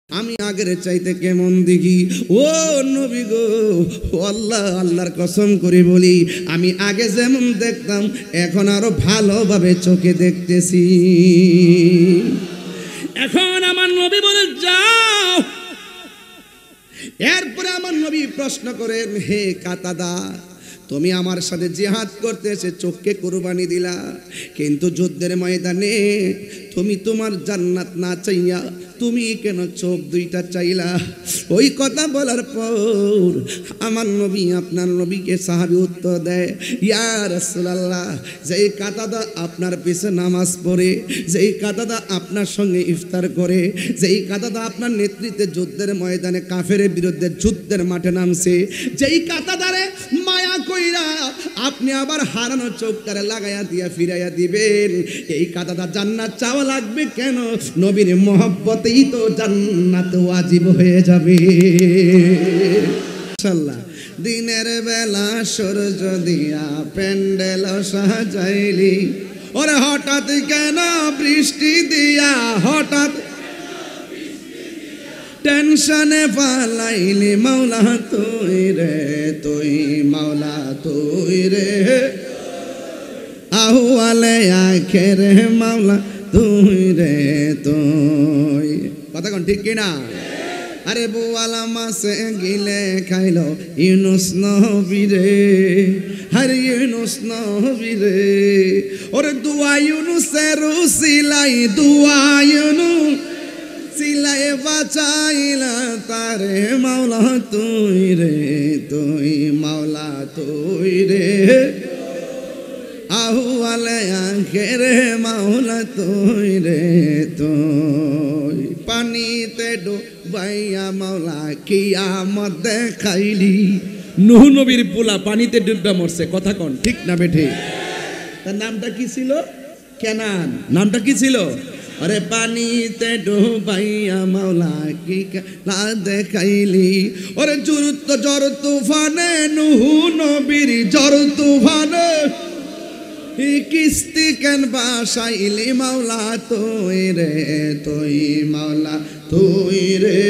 আমি আগের চাইতে কেমন দেখি ও নবী গো, আল্লাহ আল্লাহর কসম করে বলি, আমি আগে যেমন দেখতাম এখন আরো ভালোভাবে চোখে দেখতেছি। এখন আমার নবী বলে যাও। এরপরে আমার নবী প্রশ্ন করেন, হে কাতাদা, তুমি আমার সাথে জিহাদ করতে এসে চোখকে কুরবানি দিলা, কিন্তু যুদ্ধের ময়দানে তুমি তোমার জান্নাত না চাইয়া তুমি কেন চোখ দুইটা চাইলা? ওই কথা বলার পর আমার নবী আপনার নবীকে সাহাবী উত্তর দেয়, ইয়া রাসূলুল্লাহ, যেই কাতাদা আপনার পিছে নামাজ পড়ে, যেই কাতাদা আপনার সঙ্গে ইফতার করে, যেই কাতাদা আপনার নেতৃত্বে যুদ্ধের ময়দানে কাফেরের বিরুদ্ধে যুদ্ধের মাঠে নামছে, যেই কাতাদারে মায়া কইরা আপনি আবার হারানো চোখটারে লাগাইয়া দিয়া ফিরাইয়া দিবেন, এই কাতাদা জান্নাত চাওয়া লাগবে কেন? নবীর মহব্বতেই তো জান্নাত ওয়াজিব হয়ে যাবে ইনশাআল্লাহ। দিনের বেলা সূর্য দিয়া প্যান্ডেল সাজাইলি, ওরে হঠাৎ কেন বৃষ্টি দিয়া, হঠাৎ টেনশনে পালাইলি, মাওলা তুই রে তুই, মাওলা তুই রে, আহওয়ালে আখেরে মাওলা তুই রে তুই। কথা কোন ঠিক কিনা? আরে বোয়ালা মাসে গিলে খাইলো ইউনুস নবী রে, হরে ইউনুস নবী রে, ওরে দুয়া ইউনুসের উসিলাই, দুয়া ইউনুস সিলাই বাঁচাইলা তারে, মাওলা তুই রে তুই, মাওলা তুই রে, আহওয়ালে আখেরে মাওলা তুই রে তুই। পানিতে ডুবাইয়া মাওলা কিয়ামত দেখাইলি, নূহ নবীর পোলা পানিতে ডুববা মরছে। কথা কোন ঠিক না বেঠে? তার নামটা কি ছিল? কেনান। নামটা কি ছিল? আরে পানিতে ডুবাইয়া মাওলা কি খেলা দেখাইলি, ওরে ঝড় তুফানে নূহ নবীর ঝড় তুফানে কিস্তি কেন বাসাইলি, মাওলা তুই রে তুই, মাওলা তুই রে,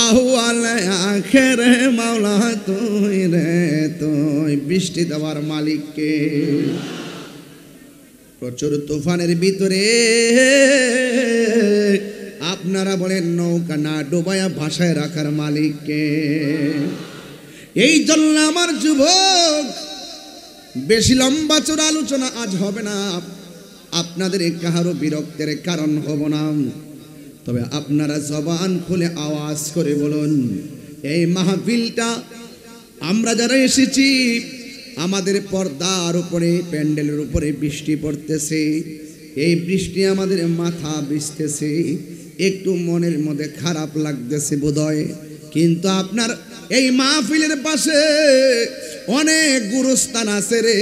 আহওয়ালে আখেরে মাওলা তুই রে তুই। বৃষ্টি দেওয়ার মালিককে, প্রচুর তুফানের ভিতরে আপনারা বলেন নৌকা না ডুবায়া ভাসায় রাখার মালিককে। এই জন্য আমার যুবক, বেশি লম্বা চোরা আলোচনা আজ হবে না, আপনাদের কাহারও বিরক্তের কারণ হব না, তবে আপনারা জবান খুলে আওয়াজ করে বলুন, এই মাহফিলটা আমরা যারা এসেছি, আমাদের পর্দার উপরে প্যান্ডেলের উপরে বৃষ্টি পড়তেছে, এই বৃষ্টি আমাদের মাথা ভিজতেছে, একটু মনের মধ্যে খারাপ লাগতেছে বোধহয়, কিন্তু আপনার এই মাহফিলের পাশে অনেক গুরুস্থান আছে রে,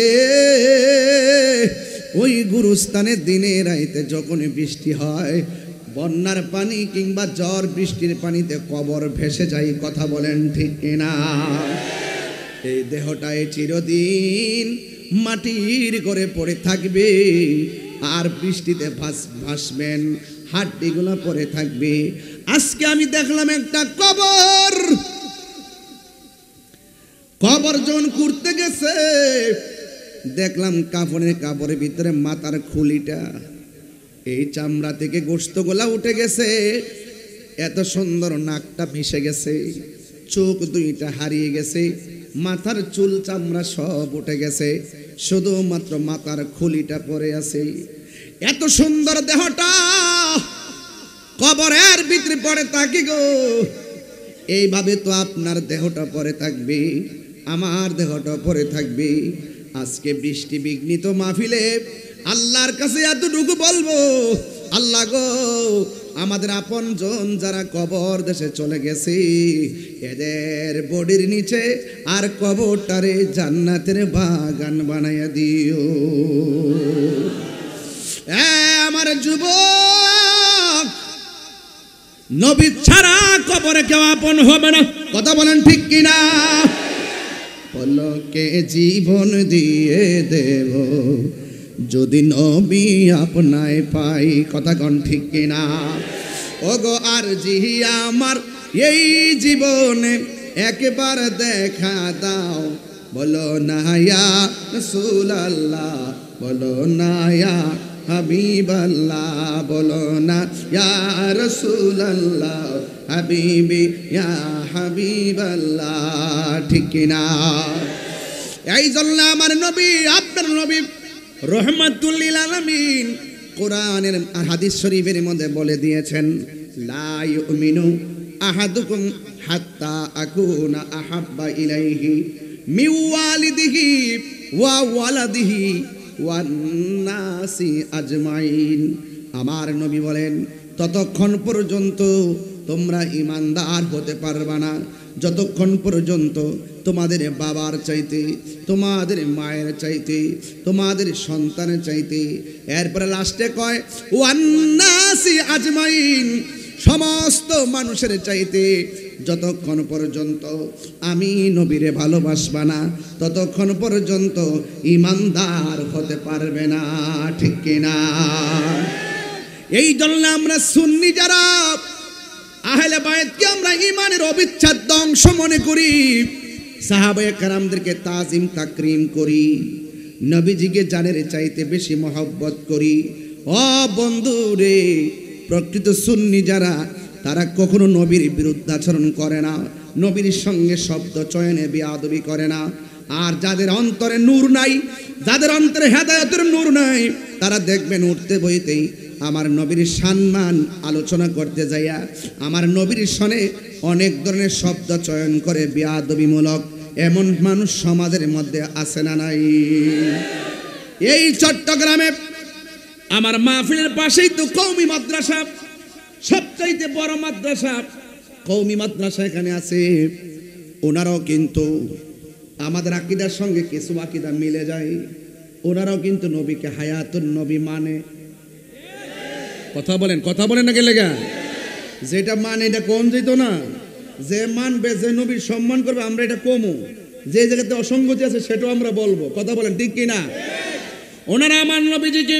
ওই গুরুস্থানের দিনে রাইতে যখন বৃষ্টি হয়, বন্যার পানি কিংবা ঝড় বৃষ্টির পানিতে কবর ভেসে যায়। কথা বলেন ঠিক কিনা? এই দেহটায় চিরদিন মাটির করে পড়ে থাকবে, আর বৃষ্টিতে ভাসবেন, হাড্ডিগুলো পড়ে থাকবে। আজকে আমি দেখলাম একটা কবর, কবর যখন করতে গেছে দেখলাম কাপড়ের ভিতরে মাথার খুলিটা, এই চামড়া থেকে গোশত গোলা উঠে গেছে, এত সুন্দর নাকটা মিশে গেছে, চোখ দুইটা হারিয়ে গেছে, মাথার চুল চামড়া সব উঠে গেছে, শুধুমাত্র মাথার খুলিটা পড়ে আছে। এত সুন্দর দেহটা কবরের ভিতরে পড়ে থাকি গো, এইভাবে তো আপনার দেহটা পড়ে থাকবে, আমার দেহটা পড়ে থাকবে। আজকে বৃষ্টি বিঘ্নিত মাহফিলে আল্লাহর কাছে এতটুকু বলবো, আল্লাহ গো, আমাদের আপনজন যারা কবর দেশে চলে গেছে, এদের বডির নিচে আর কবরটারে জান্নাতের বাগান বানাইয়া দিও। আমার যুবক, নবী ছাড়া কবরে কেউ আপন হবে না। কথা বলেন ঠিক কিনা? পলকে জীবন দিয়ে দেব যদি নবী আপনায় পাই। কথা কোন ঠিক কিনা? ওগো আর জিহিয়া আমার এই জীবনে একবার দেখা দাও, বলো না ইয়া রাসূলুল্লাহ, বলো না ইয়া হাবিবাল্লাহ, বলো না ইয়া রাসূলুল্লাহ, হাবিবি ইয়া হাবিবাল্লাহ, ঠিক কিনা? এই জন্য আমার নবী, আপনার নবী রহমাতুল লিল আলামিন কোরআনের হাদিস শরীফের মধ্যে বলে দিয়েছেন, লা ইউমিনু আহাদুকুম হাত্তা আকুনা আহাব্বা ইলাইহি মিন ওয়ালিদিহি ওয়া ওয়ালাদিহি ওয়ান নাসি আজমাইন। আমার নবী বলেন, ততক্ষণ পর্যন্ত তোমরা ঈমানদার হতে পারবে না যতক্ষণ পর্যন্ত তোমাদের বাবার চাইতে, তোমাদের মায়ের চাইতে, তোমাদের সন্তানের চাইতে, এরপরে লাস্টে কয় ওয়ান নাসি আজমাইন, সমস্ত মানুষের চাইতে যতক্ষণ পর্যন্ত আমি নবীরে ভালোবাসবা না ততক্ষণ পর্যন্ত ঈমানদার হতে পারবে না, ঠিক কিনা? এই জন্য আমরা সুন্নি যারা আহলে বায়াতকে আমরা ঈমানের অবিচ্ছেদ্য অংশ মনে করি, সাহাবায়ে কেরামদেরকে তাজিম তাকরিম করি, নবীজিকে জানের চাইতে বেশি মহব্বত করি। ও বন্ধু রে, প্রকৃত সুন্নি যারা তারা কখনো নবীর বিরুদ্ধাচরণ করে না, নবীর সঙ্গে শব্দ চয়নে বেয়াদবি করে না। আর যাদের অন্তরে নূর নাই, যাদের অন্তরে হেদায়েতের নূর নাই, তারা দেখবেন উঠতে বইতেই আমার নবীর সম্মান আলোচনা করতে যাইয়া আমার নবীর সনে অনেক ধরনের শব্দ চয়ন করে বেয়াদবিমূলক, এমন মানুষ সমাজের মধ্যে আছে না নাই? এই চট্টগ্রামে আমার মাহফিলের পাশেই তো কওমি মাদ্রাসা, সবচাইতে বড় মাদ্রাসা, কওমি মাদ্রাসা এখানে আছে। ওনারাও কিন্তু আমাদের আকীদার সঙ্গে কিছু আকীদা মিলে যায়, ওনারাও কিন্তু নবীকে হায়াতুন নবী মানে। কথা বলেন না গেলে গা, যেটা মানে এটা কম যেত না, যে মানবে, যে নবীর সম্মান করবে আমরা এটা কমু, যে জায়গাতে অসঙ্গতি আছে সেটাও আমরা বলবো। কথা বলেন ঠিক কিনা? ওনারা আমার নবীজিকে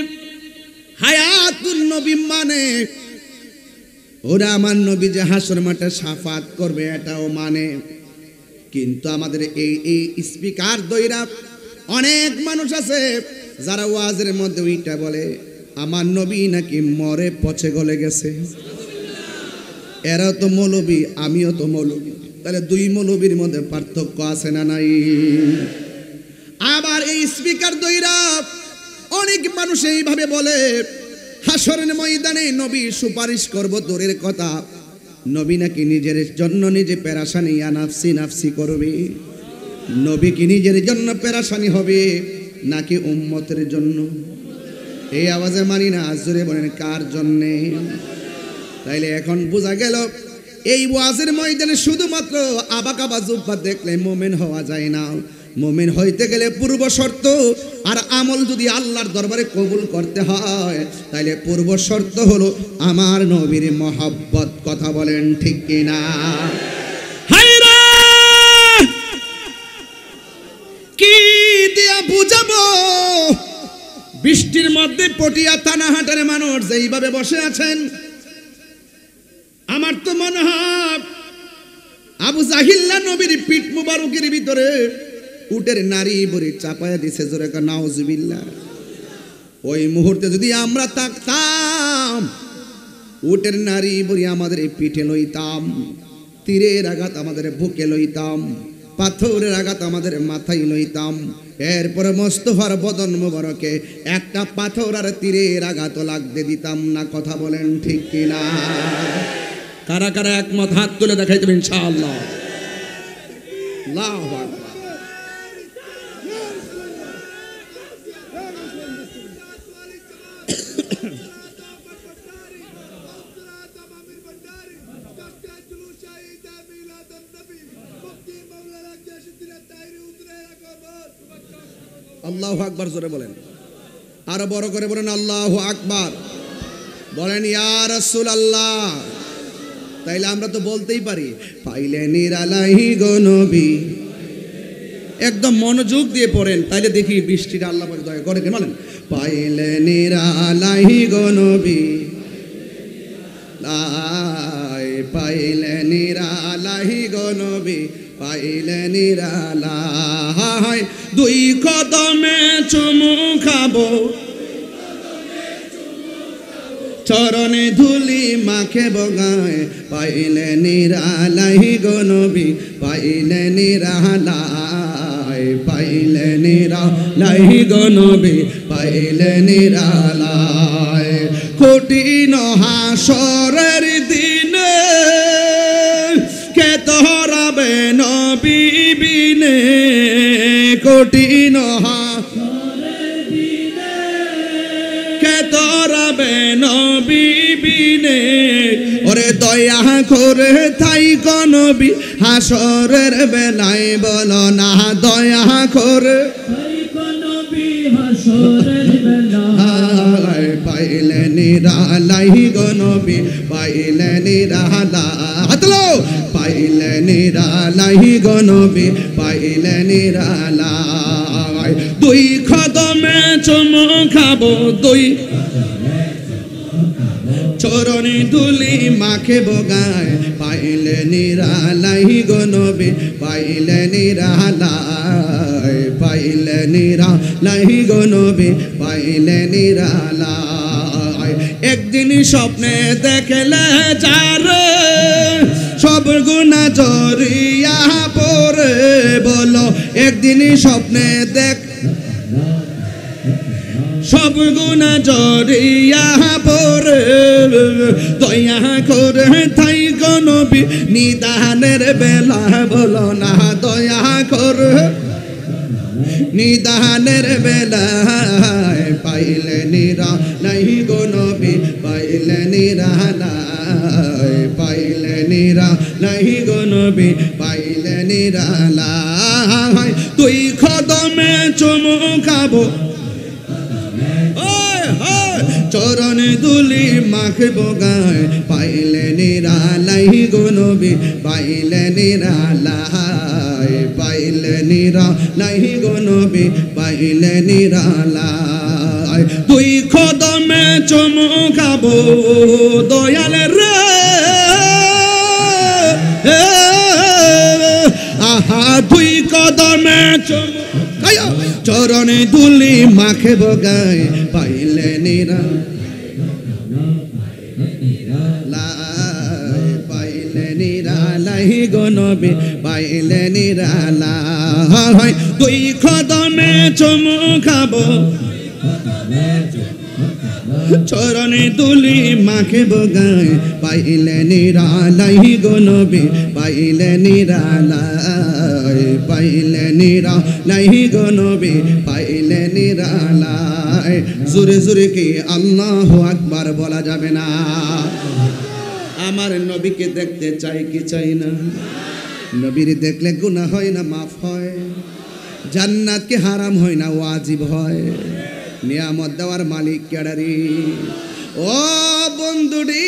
হায়াতুন নবী মানে, ওরা আমার নবী যে হাসর মাঠে শাফাত করবে এটাও মানে। কিন্তু আমাদের এই স্পিকার দইরা অনেক মানুষ আছে যারা ওয়াজের মধ্যে ওইটা বলে আমার নবী নাকি মরে পচে গলে গেছে। এরাও তো মৌলবী, আমিও তো মৌলবী, তাহলে দুই মৌলবীর মধ্যে পার্থক্য আছে না নাই? আবার এই স্পিকার দইরা অনেক মানুষ এইভাবে বলে হাসরের ময়দানে নবী সুপারিশ করব দূরের কথা, নবী নাকি নিজের জন্য নিজে পেরেশানি নাফসি নাফসি করবে। নবী কি নিজের জন্য পেরেশানি হবে নাকি উম্মতের জন্য? এই আওয়াজে মানি না, জোরে বলেন কার জন্যে? তাইলে এখন বোঝা গেল এই ওয়াজের ময়দানে শুধুমাত্র আবাকাবা জুব্বা দেখলে মোমেন হওয়া যায় না। মোমেন হইতে গেলে পূর্ব শর্ত আর আমল যদি আল্লাহর দরবারে কবুল করতে হয় তাইলে পূর্ব শর্ত হলো আমার নবীর মহব্বত। কথা বলেন ঠিক কিনা? হায়রে কি দিয়া বুঝাবো, বৃষ্টির মধ্যে পটিয়া থানাহাটের মানুষ যেইভাবে বসে আছেন, আমার তো মনে হয় আবু জাহিল্লা নবীর পিঠ মুবারকের ভিতরে উটের নারী বড়ি চাপায়া দিছে, জোরে কা নাউজুবিল্লাহ। ওই মুহূর্তে যদি আমরা থাকতাম, উটের নারী বড়ি আমাদের পিঠে লইতাম, তীরের আঘাত আমাদের বুকে লইতাম, পাথরের আঘাত আমাদের মাথায় লইতাম, এরপরে মোস্তফার বদন মুবারকে একটা পাথর আর তীরের আঘাত লাগতে দিতাম না। কথা বলেন ঠিক কিনা? কারা কারা একমত হাত তুলে দেখাইতে ইনশাআল্লাহ। আল্লাহু আকবার। আল্লাহু আকবার জোরে বলেন, আরো বড় করে বলেন আল্লাহু আকবার। বলেন ইয়া রাসূলুল্লাহ। তাইলে আমরা তো বলতেই পারি পাইলে নিরালাহি গো নবী, একদম মনোযোগ দিয়ে পড়েন, তাইলে দেখি বৃষ্টিটা আল্লাহ পাক দয়া করে। বলেন পাইলে নিরালাহি গো নবী, লা পাইলে নিরালাই গো নবী পাইলে নিরালাই দুই কদমে চুমু খাবো চরণে ধুলি মাখে বগায় পাইলে নিরালাই গো নবী পাইলে নিরালাই পাইলে নিরালাই গো নবী পাইলে নিরালাই কঠিন হাসরের দিনে কে তোরাবে নবী বিনে কঠিন তোরাবে নবী বিনে ওরে দয়া করে থাই গো নবী হাসরের বেলায় বলো না দয়া করে থাই গো নবী হাসরের বেলায় পাইলে নিরালাই গো নবী পাইলে নিরালাই হাতলো পাইলে নিরালাই গো নবী পাইলে নিরালাই দুই কদমে চুমু খাবো দুই চরণে ধুলি মাখে বগায় পাইলে নিরালাই গো নবী পাইলে নিরালাই পাইলে নিরালাই গো নবী পাইলে নিরালাই একদিন স্বপ্নে দেখলে যার সব গুনাহ জড়িয়া পড়ে বলো একদিন স্বপ্নে দেখ সব গুনাহ জড়িয়া পড়ে দয়া করে থাই গো নবী নিদানের বেলা বলো না দয়া করে নিদানের বেলায় পাইলে নিরালাই গো নবী পাইলে নিরালাই পাইলে নিরালাই গো নবী পাইলে নিরালাই তুই কদমে চুমু খাবো চরণে ধুলি মাখে বগায় পাইলে নিরালাই গো নবী পাইলে নিরালাই পাইলে নিরালাই গো নবী পাইলে নিরালাই তুই কদমে চুমু খাবো দয়াল রে আহা তুই কদমে চুমু চরণে ধুলি মাখে বগায় পাইলে নিরালাই পাইলে নিরালাই গো নবী পাইলে নিরালাই তুই কদমে চুমু খাবো চরণে ধুলি মাখে বগায় পাইলে নিরালাই গো নবী পাইলে নিরালাই পাইলে নিরালাই গো নবী পাইলে নিরালাই জোরে জোরে কি আল্লাহু আকবার বলা যাবে না আমার নবীকে দেখতে চাই কি চাই না নবীর দেখলে গুনাহ হয় না মাফ হয় জান্নাত কি হারাম হয় না ওয়াজিব হয় নিয়ামত দেওয়ার মালিক কেডারি ও বন্ধুরি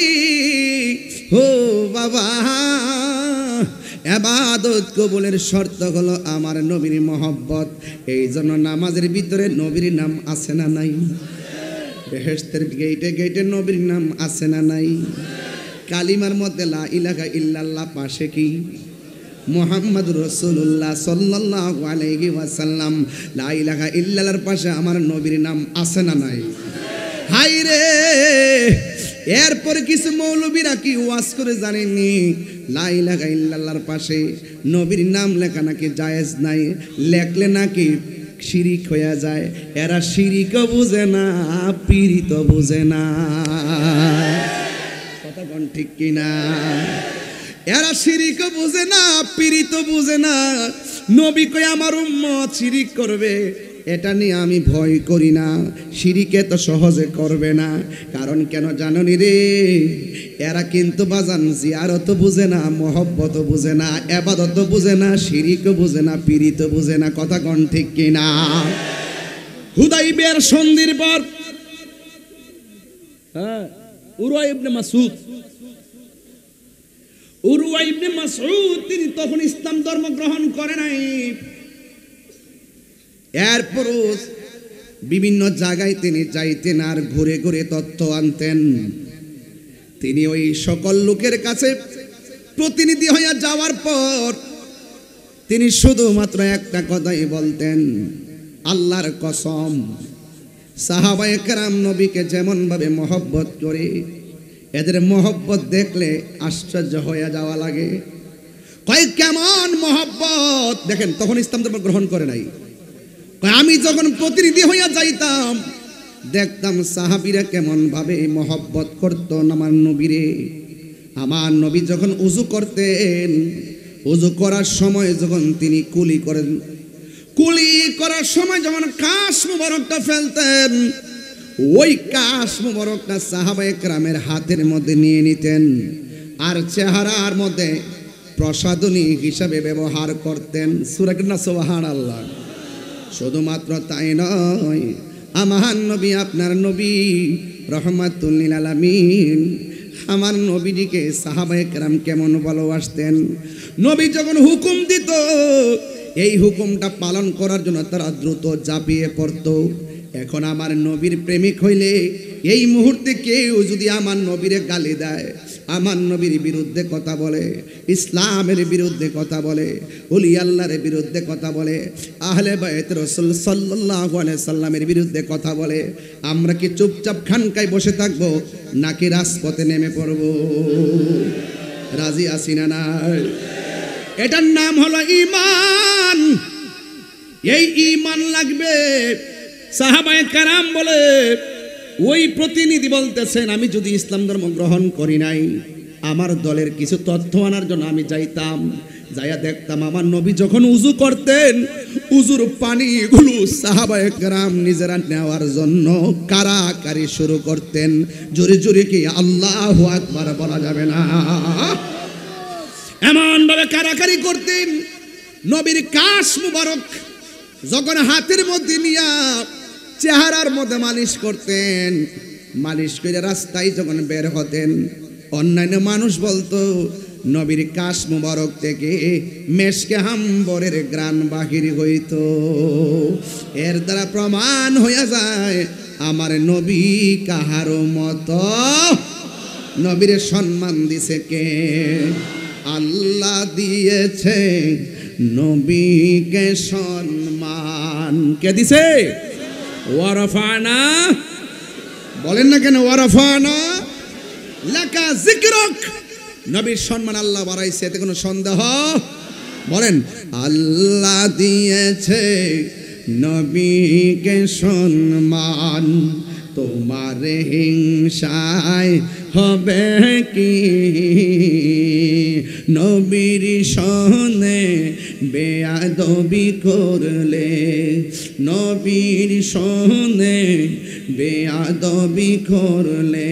ও বাবা ইবাদত কবুলের শর্ত হলো আমার নবীর মহব্বত এই জন্য নামাজের ভিতরে নবীর নাম আছে না নাই বেহেশতের গেটে গেটে নবীর নাম আছে না নাই কালিমার মধ্যে লা ইলাহা ইল্লাল্লাহ পাশে কি মুহাম্মাদুর রাসূলুল্লাহ সাল্লাল্লাহু আলাইহি ওয়াসাল্লাম লা ইলাহা ইল্লাল্লাহর পাশে আমার নবীর নাম আছে না নাই হাই রে এরপর কিছু মৌলবীরা কি ওয়াজ করে জানেননি লা ইলাহা ইল্লাল্লাহর পাশে নবীর নাম লেখা নাকি জায়েজ নাই লেখলে নাকি শিরিক হয়ে যায় এরা শিরিকও বুঝে না পীড়িত বুঝে না কথা কোন ঠিক কিনা এরা শিরিকও বুঝে না পীড়িত বুঝে না নবী কই আমার উম্মত শিরিক করবে এটা নিয়ে আমি ভয় করি না শিরিকে তো সহজে করবে না কারণ কেন জানোনি রে এরা কিন্তু বাজান জিয়ারত বুঝে না মহব্বত বুঝে না ইবাদত বুঝে না শিরিকও বুঝে না পীড়িত বুঝে না কথা কোন ঠিক কিনা হুদাইবিয়ার সন্ধির পর উরওয়া ইবনে মাসউদ তিনি তখন ইসলাম ধর্ম গ্রহণ করে নাই এরপর বিভিন্ন জায়গায় তিনি যাইতেন আর ঘুরে ঘুরে তথ্য আনতেন তিনি ওই সকল লোকের কাছে প্রতিনিধি হইয়া যাওয়ার পর তিনি শুধুমাত্র একটা কথাই বলতেন, আল্লাহর কসম, সাহাবায়ে কেরাম নবীকে যেমন ভাবে মহব্বত করে, এদের মহব্বত দেখলে আশ্চর্য হয়ে যাওয়া লাগে। কয় কেমন মহব্বত দেখেন, তখন ইসলাম ধর্ম গ্রহণ করে নাই। আমি যখন প্রতিনিধি হইয়া যাইতাম দেখতাম সাহাবীরা কেমন ভাবে মহব্বত করত আমার নবীরে। আমার নবী যখন উযু করতেন, উযু করার সময় যখন তিনি কুলি করেন, কুলি করার সময় যখন কাশ মুবারকটা ফেলতেন, ওই কাশ মুবারকটা সাহাবায়ে কেরামের হাতের মধ্যে নিয়ে নিতেন আর চেহারার মধ্যে প্রসাদনী হিসাবে ব্যবহার করতেন। সূরা না সুবহানাল্লাহ। শুধুমাত্র তাই নয়, আমার নবী, আপনার নবী রহমাতুল লিল আলামিন, আমার নবীজিকে সাহাবায়ে কেরাম কেমন ভালোবাসতেন। নবী যখন হুকুম দিত, এই হুকুমটা পালন করার জন্য তারা দ্রুত ঝাঁপিয়ে পড়ত। এখন আমার নবীর প্রেমিক হইলে এই মুহূর্তে কেউ যদি আমার নবীরে গালি দেয়, আমার নবীর বিরুদ্ধে কথা বলে, ইসলামের বিরুদ্ধে কথা বলে, ওলি আল্লাহর বিরুদ্ধে কথা বলে, আহলে বাইত রাসূল সাল্লাল্লাহু আলাইহি সাল্লামের বিরুদ্ধে কথা বলে, আমরা কি চুপচাপ খানকায় বসে থাকব নাকি রাজপথে নেমে পড়ব? রাজি আছি না নাই? এটার নাম হলো ঈমান। এই ঈমান লাগবে। সাহাবায়ে কেরাম বলে, ওই প্রতিনিধি বলতেছেন, আমি যদি ইসলাম ধর্ম গ্রহণ করি নাই, আমার দলের কিছু তথ্য আনার জন্য আমি যাইতাম, যাইয়া দেখতাম আমার নবী যখন উযু করতেন, উযুর পানিগুলো সাহাবায়ে কেরাম নিজেরা নেওয়ার জন্য কারাকারি শুরু করতেন। জোরে জোরে কি আল্লাহু আকবার বলা যাবে না? এমন ভাবে কারাকারি করতেন, নবীর কাশ মুবারক যখন হাতের মধ্যে নিয়া চেহারার মধ্যে মালিশ করতেন, মালিশ করে রাস্তায় যখন বের হতেন, অন্যান্য মানুষ বলতো নবীর কাশ মুবারক থেকে মেশকে হাম্বরের গ্রান বাহির হইত। এর দ্বারা প্রমাণ হইয়া যায় আমার নবী কাহারো মতো। নবীর সম্মান দিছে কে? আল্লাহ দিয়েছে নবীকে সম্মান। কে দিছে? ওয়ারাফানা। বলেন না কেন ওয়ারাফানা লাকা যিকরুক। নবীর সম্মান আল্লাহ বাড়াইছে, এতে কোনো সন্দেহ? বলেন, আল্লাহ দিয়েছে নবীকে সম্মান, তোমার হিংসায় হবে কি? নবীর সনে বেয়াদবি করলে, নবীর সনে বেয়াদবি করলে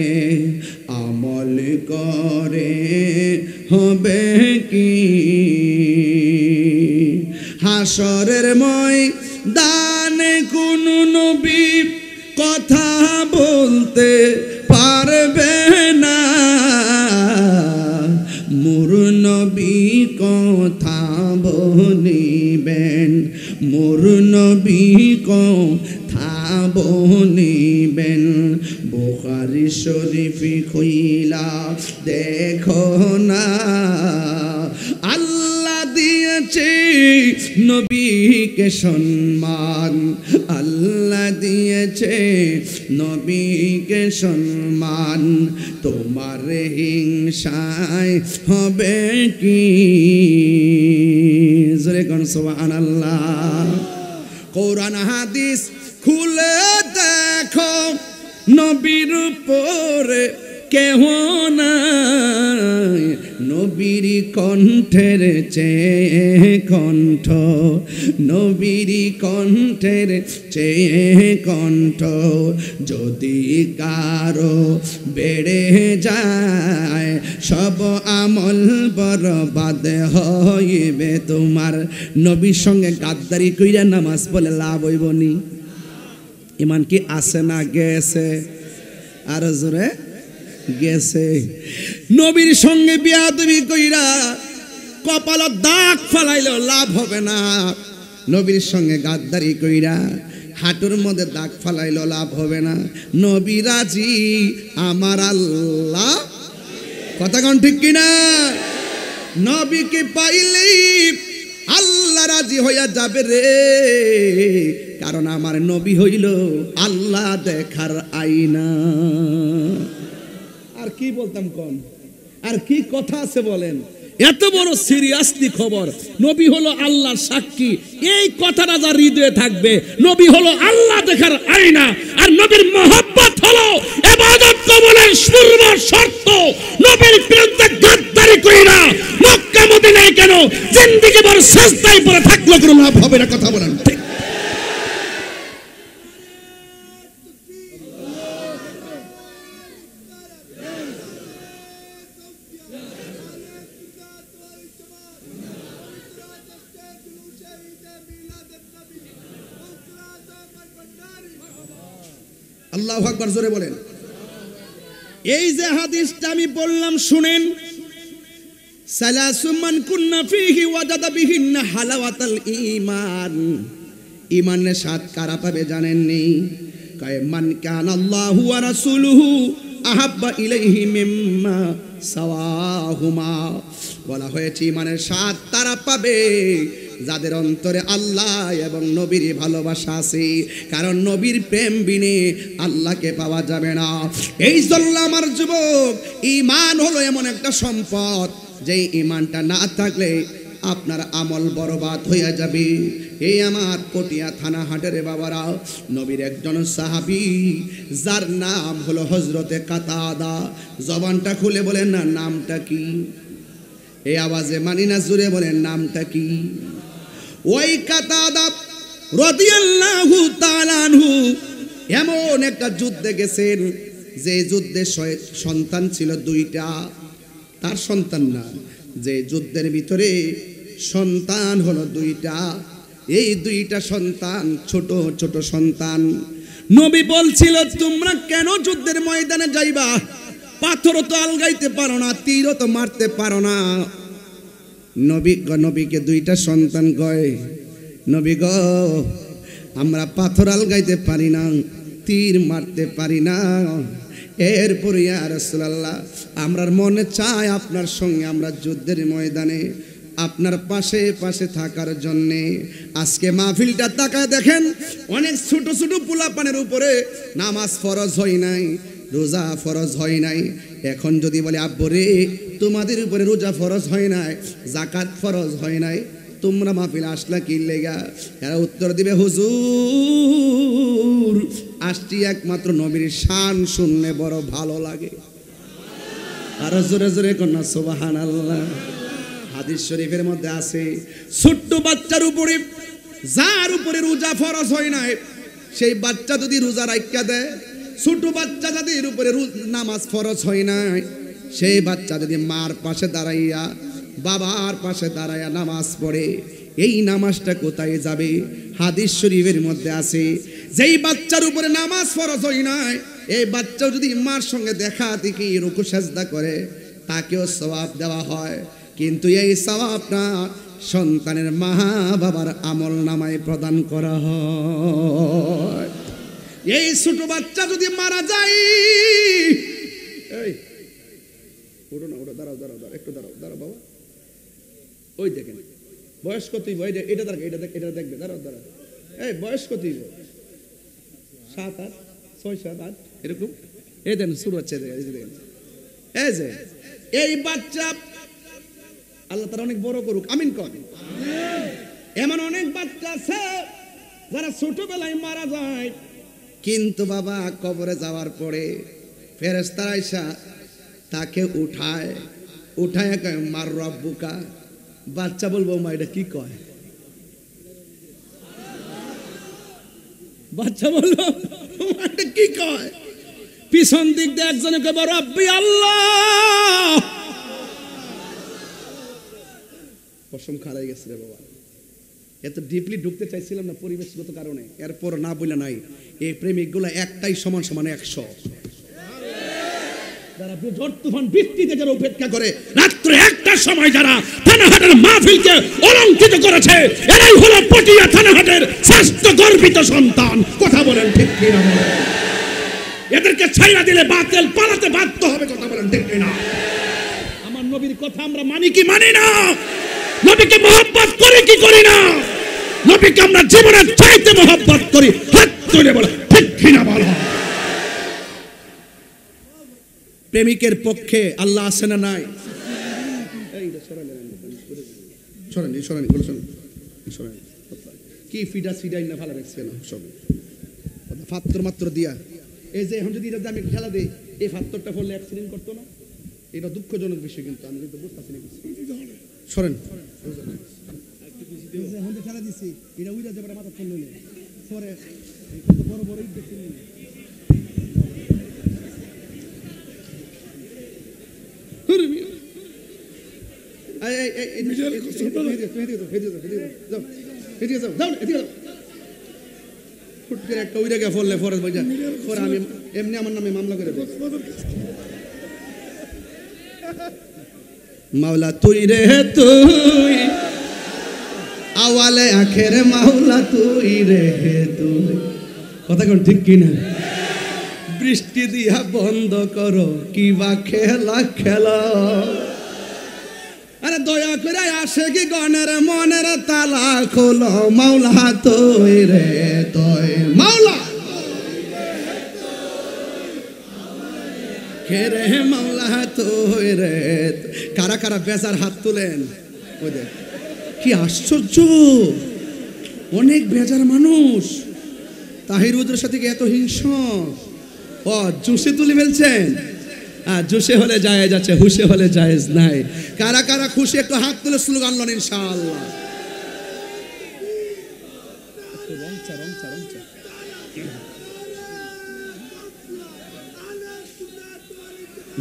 আমল করে হবে কি? হাসরের ময়দানে কোন নবী কথা বলতে পারবে না, মোর নবী কথা বলিবেন, মোর নবী কথা বলিবেন। বুখারী শরীফ খুইলা দেখো না, আল্লাহ দিয়েছে নবীকে সম্মান, আল্লাহ দিয়েছে নবীকে সম্মান, তোমার হিংসায় হবে কি? জোরে কোন সুবহানাল্লাহ। কোরআন হাদিস খুলে দেখো, নবীর উপরে কেহ নাই, নবীর কণ্ঠের চেয়ে কণ্ঠ, নবীর কণ্ঠের চেয়ে কণ্ঠ। যদি কারো বেড়ে যায়, সব আমল বরবাদ হইবে তোমার। নবীর সঙ্গে গাদ্দারি কইরা নামাজ পড়লে লাভ হইব নি? ইমান কি আছে না গেছে? আর জোরে গেছে। নবীর সঙ্গে বিয়াদবি কইরা কপালে দাগ ফালাইলেও লাভ হবে না। নবীর সঙ্গে গাদ্দারি কইরা হাঁটুর মধ্যে দাগ ফালাইলেও লাভ হবে না। নবী রাজি, আমার আল্লাহ। কথা কোন ঠিক কিনা? নবীকে পাইলেই আল্লাহ রাজি হইয়া যাবে রে, কারণ আমার নবী হইল আল্লাহ দেখার আয়না। আর কি বলতাম কোন, আর কি কথা আছে বলেন? এত বড় সিরিয়াসলি খবর, নবী হলো আল্লাহর সাক্ষী, এই কথাটা যার হৃদয়ে থাকবে, নবী হলো আল্লাহ দেখার আয়না, আর নবীর মহব্বত হলো ইবাদত কবুলের পূর্ব শর্ত। নবীর বিরুদ্ধে গাদ্দারি কইরা মক্কা মদিনায় কেন জিন্দেগি ভর সাজদায় পড়ে থাকলো, কোনো লাভ হবে না। কথা বলেন ঠিক? আল্লাহু আকবার, জোরে বলেন। এই যে হাদিসটা আমি বললাম শুনেন, সালাসুম মান কুন্না ফীহি ওয়াজাদা বিহিন্না হালাওয়াতাল ঈমান। ঈমানের স্বাদ কারা পাবে জানেননি? কয় মান কানা আল্লাহু ওয়া রাসূলুহু আহাব্বা ইলাইহি মিম্মা সাওয়াহুমা। বলা হয়েছে ঈমানের স্বাদ তারা পাবে যাদের অন্তরে আল্লাহ এবং নবীর ভালোবাসা আছে, কারণ নবীর প্রেম বিনে আল্লাহকে পাওয়া যাবে না। এই জন্য আমার যুবক, ঈমান হলো এমন একটা সম্পদ, যে ঈমানটা না থাকলে আপনার আমল বরবাদ হয়ে যাবে। এই আমার পটিয়া থানা হাটের বাবারা, নবীর একজন সাহাবী যার নাম হলো হযরতে কাতাদা, জবানটা খুলে বলেন না নামটা কি? এই আওয়াজে মানি না, জুড়ে বলেন নামটা কি? ওই কাতাদা রাদিয়াল্লাহু তাআলা আনহু এমন একটা যুদ্ধে গেছেন, যে যুদ্ধে সন্তান ছিল দুইটা। তার সন্তান না, যে যুদ্ধের ভিতরে সন্তান হলো দুইটা। এই দুইটা সন্তান ছোট ছোট সন্তান। নবী বলছিল তোমরা কেন যুদ্ধের ময়দানে যাইবা? পাথরও তো আলগাইতে পারো না, তীরও তো মারতে পারো না। নবীকে দুইটা সন্তান কয়, নবী গো, আমরা পাথর আলগাইতে পারি না, তীর মারতে পারি না, এরপরে ইয়া রাসূলুল্লাহ আমরার মনে চায় আপনার সঙ্গে আমরা যুদ্ধের ময়দানে আপনার পাশে পাশে থাকার জন্যে। আজকে মাহফিলটা তাকায় দেখেন, অনেক ছোট ছোট পোলাপানের উপরে নামাজ ফরজ হয় নাই, রোজা ফরজ হয় নাই। এখন যদি বলে আব্বু রে তোমাদের উপরে রোজা ফরজ হয় নাই, যাকাত ফরজ হয় নাই, তোমরা মাহফিল আসলা কি লেগা? এরা উত্তর দিবে হুজুর আসছি একমাত্র নবীর শান শুনলে বড় ভালো লাগে। আরো জোরে জোরে কন্যা সুবহানাল্লাহ। হাদিস শরীফের মধ্যে আছে, ছোট্ট বাচ্চার উপরে যার উপরে রোজা ফরজ হয় নাই, সেই বাচ্চা যদি রোজা রাখা দেয়, ছোট বাচ্চা যাদের উপরে নামাজ ফরজ হয় নাই, সেই বাচ্চা যদি মার পাশে দাঁড়াইয়া বাবার পাশে দাঁড়াইয়া নামাজ পড়ে, এই নামাজটা কোথায় যাবে? হাদিস শরীফের মধ্যে আছে, যেই বাচ্চার উপরে নামাজ ফরজ হয় নাই, এই বাচ্চাও যদি মার সঙ্গে দেখা দেখি রুকু সাজদা করে, তাকেও সওয়াব দেওয়া হয়। কিন্তু এই সওয়াবটা সন্তানের মা বাবার আমল নামায় প্রদান করা হয়। এই ছোট বাচ্চা যদি মারা যায়, এই ওঠো না, ওঠো, দাঁড়াও দাঁড়াও দাঁড়াও, একটু দাঁড়াও দাঁড়াও বাবা, ওই দেখেন বয়স কতই, এটা দেখ, এটা দেখবে, দাঁড়াও দাঁড়াও, এই বয়স কতই, 7, 8, 6, 7, 8 এরকম। এই দেন শুরু হচ্ছে, এই যে এই বাচ্চা আল্লাহ তারা অনেক বড় করুক, আমিন কর। এমন অনেক বাচ্চা আছে যারা ছোটবেলায় মারা যায়, কিন্তু বাবা কবরে যাওয়ার পরে ফেরেশতারা আইসা তাকে উঠায় কয় মার রব্বুকা। বাচ্চা বলবো মা এটা কি কয়? বাচ্চা বলবো এটা কি কয়? পিছন দিক দিয়ে একজনে কয় রব্বি আল্লাহ। কসম খারাই গেছে রে বাবা, এত ডিপলি ঢুকতে চাইছিলাম না পরিবেশগত কারণে, এরপর না বলে নাই। এই প্রেমিকগুলো একটাই সমান সমান 100। যারা ঝড় তুফান বৃষ্টিতে যারা উপেক্ষা করে রাত্রে একটার সময় যারা থানাহাটের মাহফিলকে অলঙ্কিত করেছে, এরাই হলো পটিয়া থানাহাটের শ্রেষ্ঠ গর্বিত সন্তান। কথা বলেন ঠিক কিনা? এদেরকে ছাইরা দিলে বাতিল পালাতে বাধ্য হবে। কথা বলেন ঠিক কিনা? আমার নবীর কথা আমরা মানি কি মানি না? নবীকে মহব্বত করি কি করি না? নবীকে আমরা জীবনের চাইতে মহব্বত করি। হাত তুলে বলো ঠিক কিনা বলো। প্রেমিকের পক্ষে আল্লাহ আছে না নাই? কি ফিডা সিডাই না ভালো রাখছে না সব ফাত্তর মাত্র দিয়া। এই যে এখন যদি এটা আমি খেলা দিই, এই ফাত্তরটা পড়লে অ্যাক্সিডেন্ট করতো না? এটা দুঃখজনক বিষয়, কিন্তু আমি কিন্তু বুঝতেছি না কিছু। সরেন খেলা দিচ্ছি, এটা উইরা যাবে মাথা ফোন নিলে পরে কত বড় বড় দেখছি। একটা উইরা গে ফললে পরে আমি এমনি আমার নামে মামলা করে দেব। মাওলা তুই রে তুই, আওয়ালে আখের মাওলা তুই রে তুই। কথা কোন ঠিক কিনা? বৃষ্টি দিয়া বন্ধ করো কি বা খেলা খেলা। আরে দয়া করে আসে কি গণের মনের তালা খোলো, মাওলা তুই রে তুই, মাওলা রে মাওলা তুই রে। কারা কারা বেজার হাত তুলেন? ওই দেখ কি আশ্চর্য, অনেক বেজার মানুষ। তাহির উদ্রের সাথে এত হিংস্র। ও জুসে তুলে ফেলছেন। জুসে হলে জায়েজ আছে, হুসে হলে জায়েজ নাই। কারা কারা খুশি একটু হাত তুলে স্লোগান লন ইনশাআল্লাহ।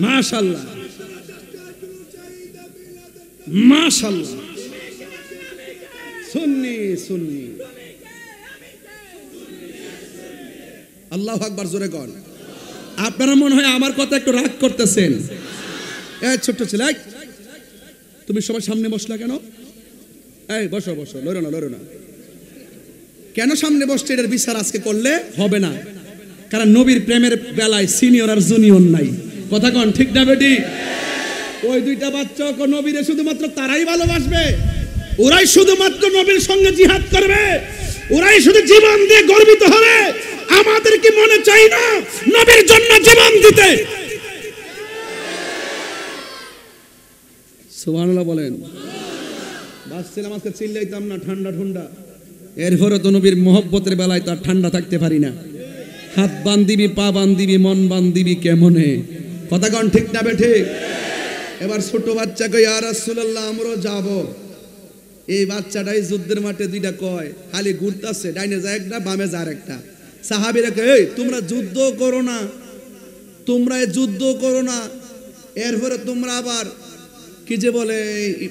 মাশাআল্লাহ মাশাআল্লাহ। সুন্নি সুন্নি, আল্লাহু আকবার জোরে কর। আপনারা মনে হয় আমার কথা একটু রাগ করতেছেন। এই ছোট্ট ছেলে, তুমি সবার সামনে বসলা কেন? এই বসো বসো, লড়ো না লড়ো না। কেন সামনে বসছে এটার বিচার আজকে করলে হবে না। কারণ নবীর প্রেমের বেলায় সিনিয়র আর জুনিয়র নাই। কথা কন ঠিক না বেটি? ওই দুইটা বাচ্চা নবীরে শুধুমাত্র তারাই ভালোবাসবে, ওরাই শুধুমাত্র নবীর সঙ্গে জিহাদ করবে, ওরাই শুধু জীবন দিয়ে গর্বিত হবে। আমাদের কি মনে চাই না নবীর জন্য জীবন দিতে? সুবহানাল্লাহ বলেন। বাসছিলাম আজকে, চিল্লাইতাম না, ঠান্ডা ঠান্ডা। এরপরে তো নবীর মহব্বতের বেলায় তো আর ঠান্ডা থাকতে পারি না। হাত বান্ধিবি, পা বান্ধিবি, মন বান্ধিবি কেমনে? কথা কন ঠিক না বে ঠিক? এবার ছোট বাচ্চাকে ইয়া রাসূলুল্লাহ আমরাও যাব। এই বাচ্চাটাই যুদ্ধের মাঠে দুইটা কয়, খালি ঘুরতেছে, ডাইনে যায় একটা, বামে যায় একটা। সাহাবীরা কয় এই তোমরা যুদ্ধ করো না, তোমরা যুদ্ধ করো না, এরপরে তোমরা আবার কি যে বলে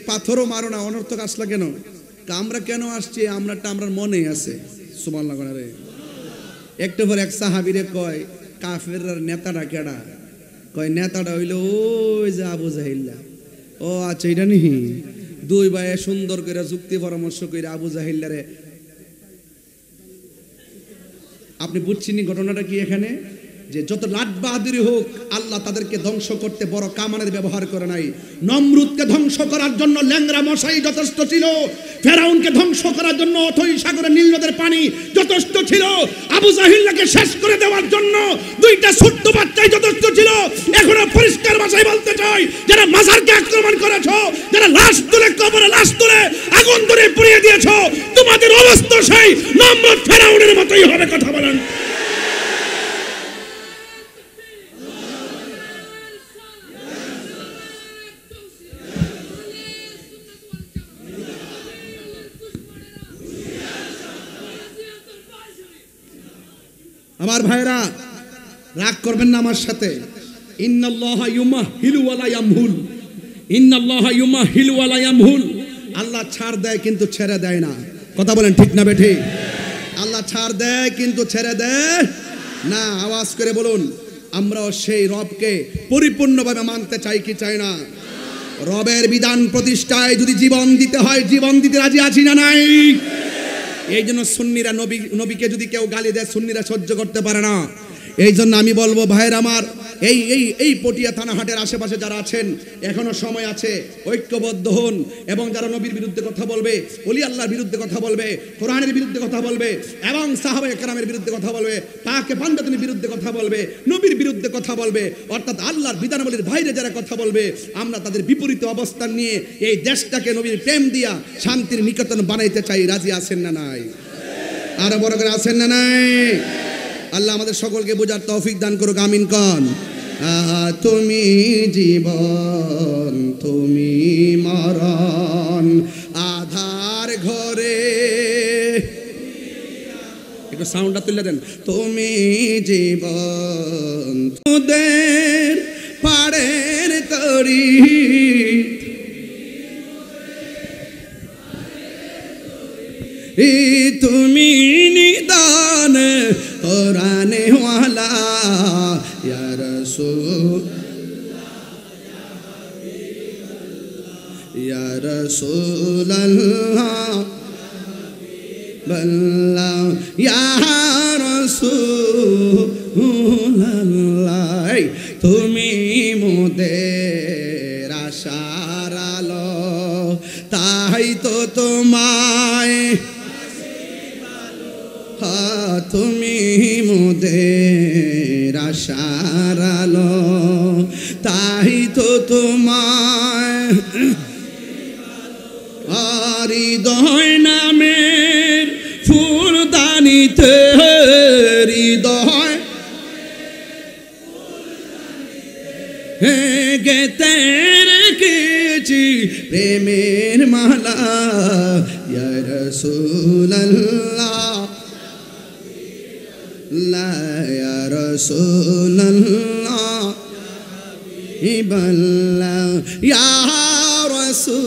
পাথরও মারো না, অনর্থক আসলা কেন? আমরা কেন আসছি? আমরাটা আমরা মনে আছে। সুবহানাল্লাহ রে। একটু পর এক সাহাবীরে কয় কাফেরর নেতাটা কেডা? কয় নেতাটা হইল ওই যে আবু জাহিল। ও আচ্ছা, এটা নিহি। দুই ভাইয়ে সুন্দর করে যুক্তি পরামর্শ করে আবু জাহিল্লারে, আপনি বুঝছেন ঘটনাটা কি এখানে? যে যত লাট বাহাদুরি হোক, আল্লাহ তাদেরকে ধ্বংস করতে বড় কামানের ব্যবহার করে নাই। নমরুদকে ধ্বংস করার জন্য ল্যাংরা মশাই যথেষ্ট ছিল, ফেরাউনকে ধ্বংস করার জন্য অথই সাগরে নীল নদের পানি যথেষ্ট ছিল, আবু জাহিল্লাকে শেষ করে দেওয়ার জন্য দুইটা ছোট্ট বাচ্চাই যথেষ্ট ছিল। এখনো পরিষ্কার ভাষায় বলতে চাই, যারা মাজারকে আক্রমণ করেছো, যারা লাশ তুলে কবরে লাশ তুলে আগুন ধরে পুড়িয়ে দিয়েছো, তোমাদের অবস্থা সেই নমরুদ ফেরাউনের মতোই হবে। কথা বলেন। আমার ভাইরা রাগ করবেন না আমার সাথে। ইন্নাল্লাহা ইউমাহিলু ওয়ালা ইয়ামহুল, ইন্নাল্লাহা ইউমাহিলু ওয়ালা ইয়ামহুল। আল্লাহ ছাড় দেয় কিন্তু ছেড়ে দেয় না। কথা বলেন ঠিক না বেঠিক? আল্লাহ ছাড় দেয় কিন্তু ছেড়ে দেয় না। আওয়াজ করে বলুন, আমরাও সেই রবকে পরিপূর্ণভাবে মানতে চাই কি চাই না? রবের বিধান প্রতিষ্ঠায় যদি জীবন দিতে হয়, জীবন দিতে রাজি আছি না নাই? এই জন্য সুন্নিরা নবীকে যদি কেউ গালি দেয়, সুন্নিরা সহ্য করতে পারে না। এই জন্য আমি বলবো ভাইয়ের আমার, এই পটিয়া থানা হাটের আশেপাশে যারা আছেন এখনো সময় আছে, ঐক্যবদ্ধ হন এবং যারা নবীর বিরুদ্ধে কথা বলবে, ওলি আল্লাহর বিরুদ্ধে কথা বলবে, কোরআনের বিরুদ্ধে কথা বলবে এবং সাহাবায়ে কেরামের বিরুদ্ধে কথা বলবে, পাকে পাঞ্জাতনির বিরুদ্ধে কথা বলবে, নবীর বিরুদ্ধে কথা বলবে, অর্থাৎ আল্লাহর বিধানাবলীর বাইরে যারা কথা বলবে, আমরা তাদের বিপরীত অবস্থান নিয়ে এই দেশটাকে নবীর প্রেম দিয়া শান্তির নিকেতন বানাইতে চাই। রাজি আছেন না নাই? আরো বড় করে আছেন না নাই? আল্লাহ আমাদের সকলকে বোঝার তৌফিক দান করুক, আমিন কন। তুমি জীবন তুমি মরণ আধার ঘরে, একটু সাউন্ডটা তুলে দেন। তুমি জীবন তোদের পাড়ের তরি, তুমি নিদান কোরআনে ওয়ালা ইয়া রাসূল ইয়া রাসূলুল্লাহ বাল্লা ইয়া রাসূলুল্লাহ, তুমি মোদের আশার আলো, তাই তো তোমায় তুমি মোদের আশার আলো, তাই তো তোমায় হৃদয় নামের ফুলদানিতে, হৃদয় গেতে রেখেছি প্রেমের মালা, ইয়া রাসূলুল্লাহ ইয়া রাসূলুল্লাহ ইবাল্লাহ ইয়া রাসূলুল্লাহ।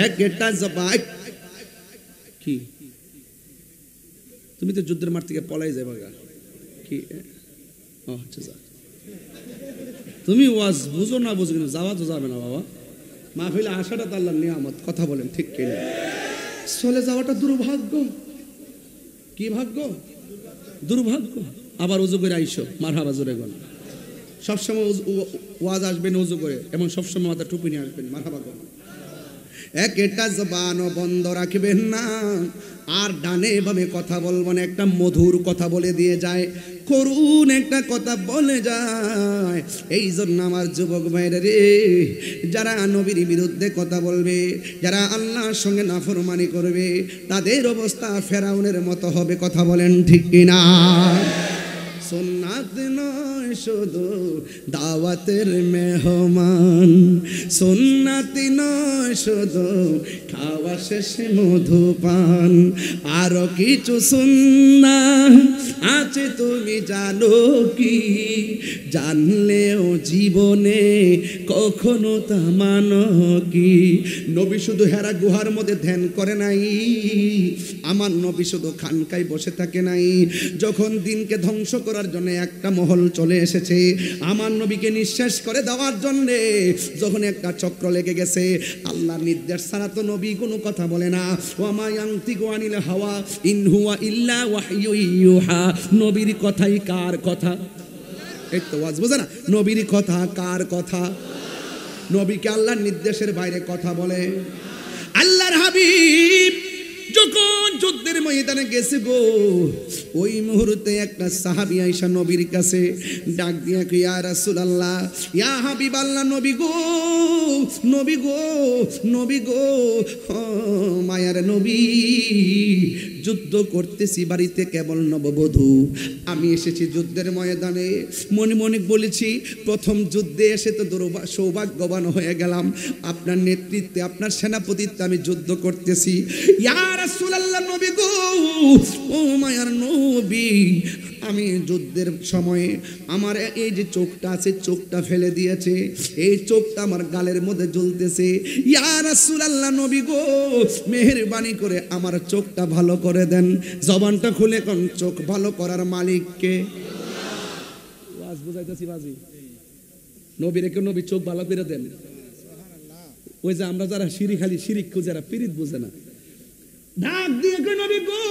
একটা জবাই কি তুমি তো যুদ্ধের মাঠ থেকে পলাই যাবে গা কি? আচ্ছা যা, তুমি ওয়াজ বুঝো না বুঝো কিন্তু যাওয়া তো যাবে না বাবা। মাহফিলে আসাটা তো আল্লাহর নিয়ামত, কথা বলেন ঠিক কিনা? চলে যাওয়াটা দুর্ভাগ্য। কি ভাগ্য? দুর্ভাগ্য। আবার উজু করে আইসো, মারহাবা জোরে গন। সবসময় ওয়াজ আসবেন উজু করে এবং সবসময় মাথা টুপি নিয়ে আসবেন, মারহাবা গন। একটা জবানও বন্ধ রাখবেন না, আর ডানে ভাবে কথা বলবেন। একটা মধুর কথা বলে দিয়ে যায়, করুণ একটা কথা বলে যায়। এই জন্য আমার যুবক ভাইরা রে, যারা নবীর বিরুদ্ধে কথা বলবে, যারা আল্লাহর সঙ্গে নাফরমানি করবে, তাদের অবস্থা ফেরাউনের মতো হবে। কথা বলেন ঠিক কিনা? সুন্নাত নয় শুধু দাওয়াতের মেহমান, সুন্নাতি নয় শুধু খাওয়া শেষে মধুপান, আরো কিছু সুন্নাত আছে তুমি জানো কি? জানলেও জীবনে কখনো তা মানো কি? নবী শুধু হেরা গুহার মধ্যে ধ্যান করে নাই, আমার নবী শুধু খানকায় বসে থাকে নাই। যখন দিনকে ধ্বংস করার জন্য একটা মহল চলে এসেছে, আমার নবীকে নিঃশেষ করে দেওয়ার জন্য যখন একটা চক্র লেগে গেছে, আল্লাহর নির্দেশ ছাড়া তো নবী কোনো কথা বলে না। ওয়ামা ইয়ানতিকু আনিল হাওয়া ইন হুয়া ইল্লা ওয়াহয়ু ইউহা। নবীর কথাই কার কথা? এই তো ওয়াজ বোঝে না? নবীর কথা কার কথা? নবীকে আল্লাহর নির্দেশের বাইরে কথা বলে? আল্লাহর হাবিব যখন যুদ্ধের ময়দানে গেছে গো, ওই মুহূর্তে একটা সাহাবী আয়েশা নবীর কাছে ডাক দিয়া কই, ইয়া রাসূলুল্লাহ, ইয়া হাবিবাল্লাহ, নবী গো, নবী গো, নবী গো, মায়ার নবী, যুদ্ধ করতেছি বাড়িতে কেবল নববধূ, আমি এসেছি যুদ্ধের ময়দানে। মনে মনে বলেছি, প্রথম যুদ্ধে এসে তো সৌভাগ্যবান হয়ে গেলাম, আপনার নেতৃত্বে আপনার সেনাপতিত্বে আমি যুদ্ধ করতেছি। ইয়া রাসূলুল্লাহ, নবী গো, ও মায়ার নবী, আমি যুদ্ধের সময়ে আমার এই যে চোখটা আছে, চোখটা ফেলে দিয়েছে, এই চোখটা আমার গালের মধ্যে জ্বলতেছে। ইয়া রাসূলুল্লাহ, নবী গো, মেহেরবানি করে আমার চোখটা ভালো করে দেন। জবানটা খুলে কোন চোখ ভালো করার মালিক কে? ওয়াজ বুঝাইতেছি বাজি। নবীরে কেউ নবী চোখ ভালো করে দেন। ওই যে আমরা যারা শিরিক, খালি শিরিক যারা পিরিত বুঝে না, ডাক দিয়ে কই, নবী গো,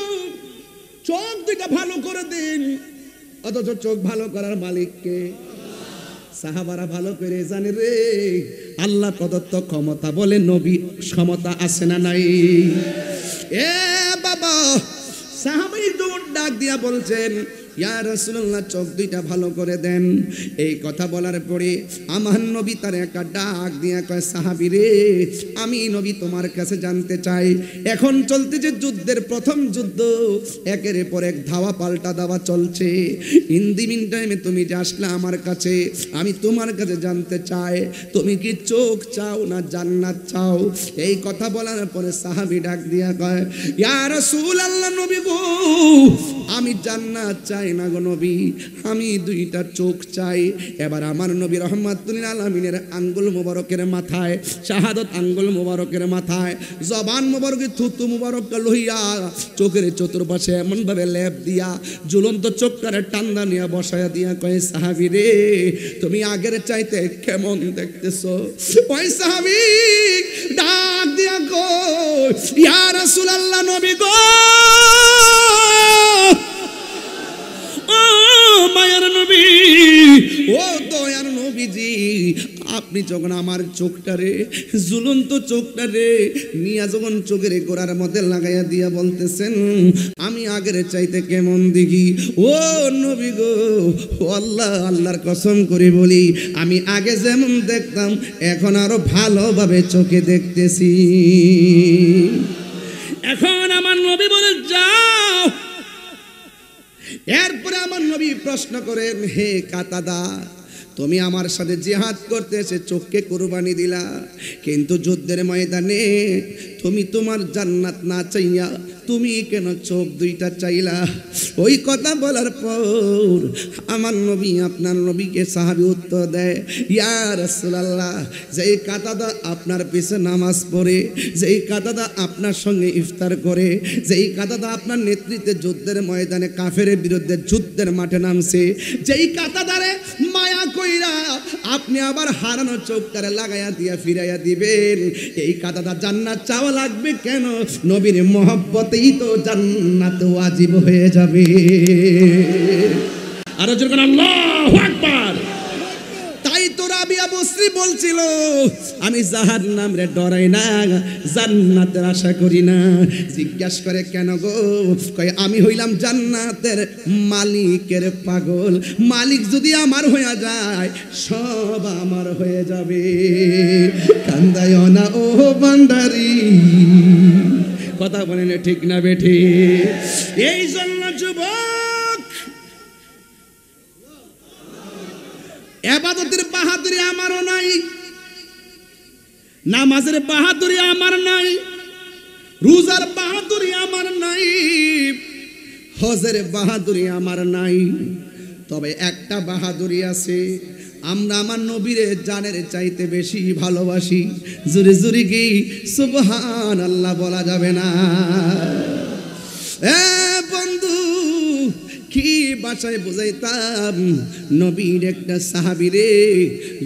চোখ দুইটা ভালো করে দিন, অথচ চোখ ভালো করার মালিককে সাহাবারা ভালো করে জানে রে, আল্লাহ প্রদত্ত ক্ষমতা বলে নবী ক্ষমতা আছে না নাই? এ বাবা, সাহাবাই দৌড় ডাক দিয়া বলছেন, ইয়া রাসূলুল্লাহ চোখ দুইটা ভালো করে দেন। এই কথা বলার পরে আমার নবী তার একটা ডাক দিয়া কয়, সাহাবী রে, আমি নবী তোমার কাছে জানতে চাই, এখন চলতে যে যুদ্ধের প্রথম যুদ্ধ, একের পর এক ধাওয়া পাল্টা দাওয়া চলছে, ইন দি মিন টাইমে তুমি যে আসলে আমার কাছে, আমি তোমার কাছে জানতে চাই তুমি কি চোখ চাও না জান্নাত চাও? এই কথা বলার পরে সাহাবী ডাক দিয়া কয়, ইয়া রাসূলুল্লাহ নবী গো, আমি জান্নাত চাই না গো নবী, আমি দুইটা চোখ চাই। এবার আমার নবী রাহমাতুল আলামিনের আঙ্গুল মোবারকের মাথায়, শাহাদত আঙ্গুল মোবারকের মাথায় জবান মোবারকে থুতু মোবারক লইয়া চোখের চতুর্পাশে এমন ভাবে লেপ দিয়া ঝুলন্ত চোখটারে টান্দা নিয়ে বসায়া দিয়া কয়, সাহাবী রে, তুমি আগের চাইতে কেমন দেখতেছো? ওই সাহাবী ডাক দিয়া কয়, ইয়া রাসূলুল্লাহ নবী গো, মায়ার নবী, ও দয়ার নবীজি, আপনি যখন আমার চোখটারে, ঝুলন্ত চোখটারে নিয়া যখন চোখের গোড়ার মধ্যে লাগাইয়া দিয়া বলতেছেন আমি আগের চাইতে কেমন দেখি, ও নবী গো, ও আল্লাহ, আল্লাহর কসম করে বলি, আমি আগে যেমন দেখতাম এখন আরো ভালোভাবে চোখে দেখতেছি। এখন আমার নবী বলে, যাও। এরপরে আমার নবী প্রশ্ন করেন, হে কাতাদা, তুমি আমার সাথে জিহাদ করতে এসে চোখকে কুরবানি দিলা, কিন্তু যুদ্ধের ময়দানে তুমি তোমার জান্নাত না চাইয়া তুমি কেন চোখ দুইটা চাইলা? ওই কথা বলার পর আমার নবী আপনার নবীকে সাহাবী উত্তর দেয়, ইয়া রাসূলুল্লাহ, যেই কাতাদা আপনার পিছে নামাজ পড়ে, যেই কাতাদা আপনার সঙ্গে ইফতার করে, যেই কাতাদা আপনার নেতৃত্বে যুদ্ধের ময়দানে কাফেরের বিরুদ্ধে যুদ্ধের মাঠে নামছে, যেই কাতাদারে মায়া কইরা আপনি আবার হারানো চোখটারে লাগাইয়া দিয়া ফিরাইয়া দিবেন, এই কাতাদা জান্নাত চাওয়া লাগবে কেন? নবীর মহব্বতেই তো জান্নাত ওয়াজিব হয়ে যাবে। আরো জোরে আল্লাহু আকবার। তাই তো রাবিয়া বসরি বলছিল, আমি জাহান্নাম রে ডরাই না, জান্নাতের আশা করি না। জিজ্ঞাসা করে, কেন গো? কয়, আমি হইলাম জান্নাতের মালিকের পাগল, মালিক যদি আমার হয়ে যায় সব আমার হয়ে যাবে। কান্দায় না ও বান্দারি, কথা বলেন ঠিক না বেঠি? এই জন্য যুবক, ইবাদতের বাহাদুরি আমারও নাই, নামাজের বাহাদুরি আমার নাই, রোজার বাহাদুরি আমার নাই, হজের বাহাদুরি আমার নাই, তবে একটা বাহাদুরি আছে, আমরা আমার নবীরে জানের চাইতে বেশি ভালোবাসি। জুরি জুরি কি সুবহানাল্লাহ বলা যাবে না? এ বন্ধু, কি ভাষায় বুঝাইতাম নবীর একটা সাহাবীরে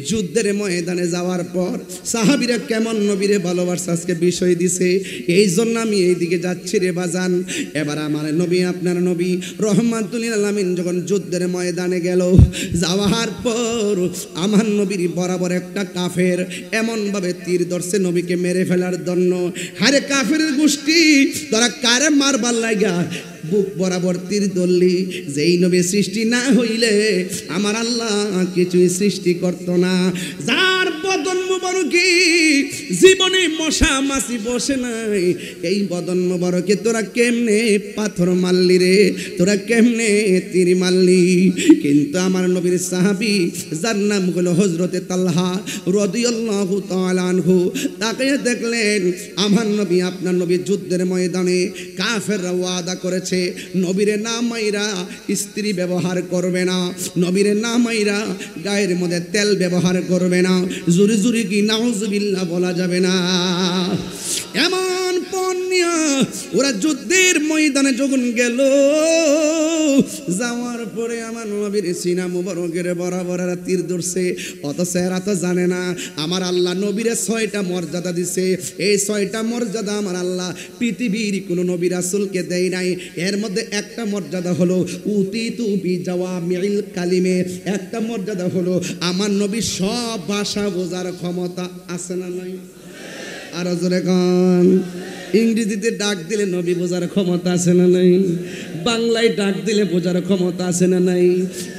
যুদ্ধের ময়দানে যাওয়ার পর সাহাবীরা কেমন নবীরে ভালোবাসা আজকে বিষয় দিছে। এই জন্য আমি এইদিকে যাচ্ছি রে বাজান। এবার আমার নবী, আপনার নবী রহমাতুল আলামিন যখন যুদ্ধের ময়দানে গেল, যাওয়ার পর আমার নবীর বরাবর একটা কাফের এমনভাবে তীর ধরছে নবীকে মেরে ফেলার জন্য। হারে কাফেরের গোষ্ঠী, তোরা কারে মারবার লাগা বুক বরাবর তীর ধরলি? যেই নবী সৃষ্টি না হইলে আমার আল্লাহ কিছুই সৃষ্টি করতো না, যার বদন মুবারকে জীবনে মশা মাছি বসে নাই, এই বদন মুবারকে তোরা কেমনে পাথর মারলি রে? তোরা কেমনে তীর মারলি? কিন্তু আমার নবীর সাহাবী যার নাম হলো হযরতে তালহা রাদিয়াল্লাহু তাআলা আনহু, তাকে দেখলেন আমার নবী, আপনার নবী যুদ্ধের ময়দানে কাফেররা ওয়াদা করেছে নবীরে না মাইরা স্ত্রী ব্যবহার করবে না, নবীরে না মাইরা গায়ের মধ্যে তেল ব্যবহার করবে না। জুরি জুরি কি নাউজুবিল্লাহ বলা যাবে না? এমন বন নিয়ে ওরা যুদ্ধের ময়দানে যখন গেল, যাওয়ার পরে আমার নবীর সিনা মুবারকের বরাবর তীর ধরছে। অথচ এরা তো জানে না আমার আল্লাহ নবীরে 6টা মর্যাদা দিছে। এই 6টা মর্যাদা আমার আল্লাহ পৃথিবীর কোনো নবী রাসূলকে দেয় নাই। এর মধ্যে একটা মর্যাদা হলো উতিতু বিজাওয়ামিল কালিমে। একটা মর্যাদা হলো আমার নবী সব ভাষা বোঝার ক্ষমতা আছে না নাই? আর জোরে গান। ইংরেজিতে ডাক দিলে নবী বোঝার ক্ষমতা আছে না নাই? বাংলায় ডাক দিলে বোঝার ক্ষমতা আছে না নাই?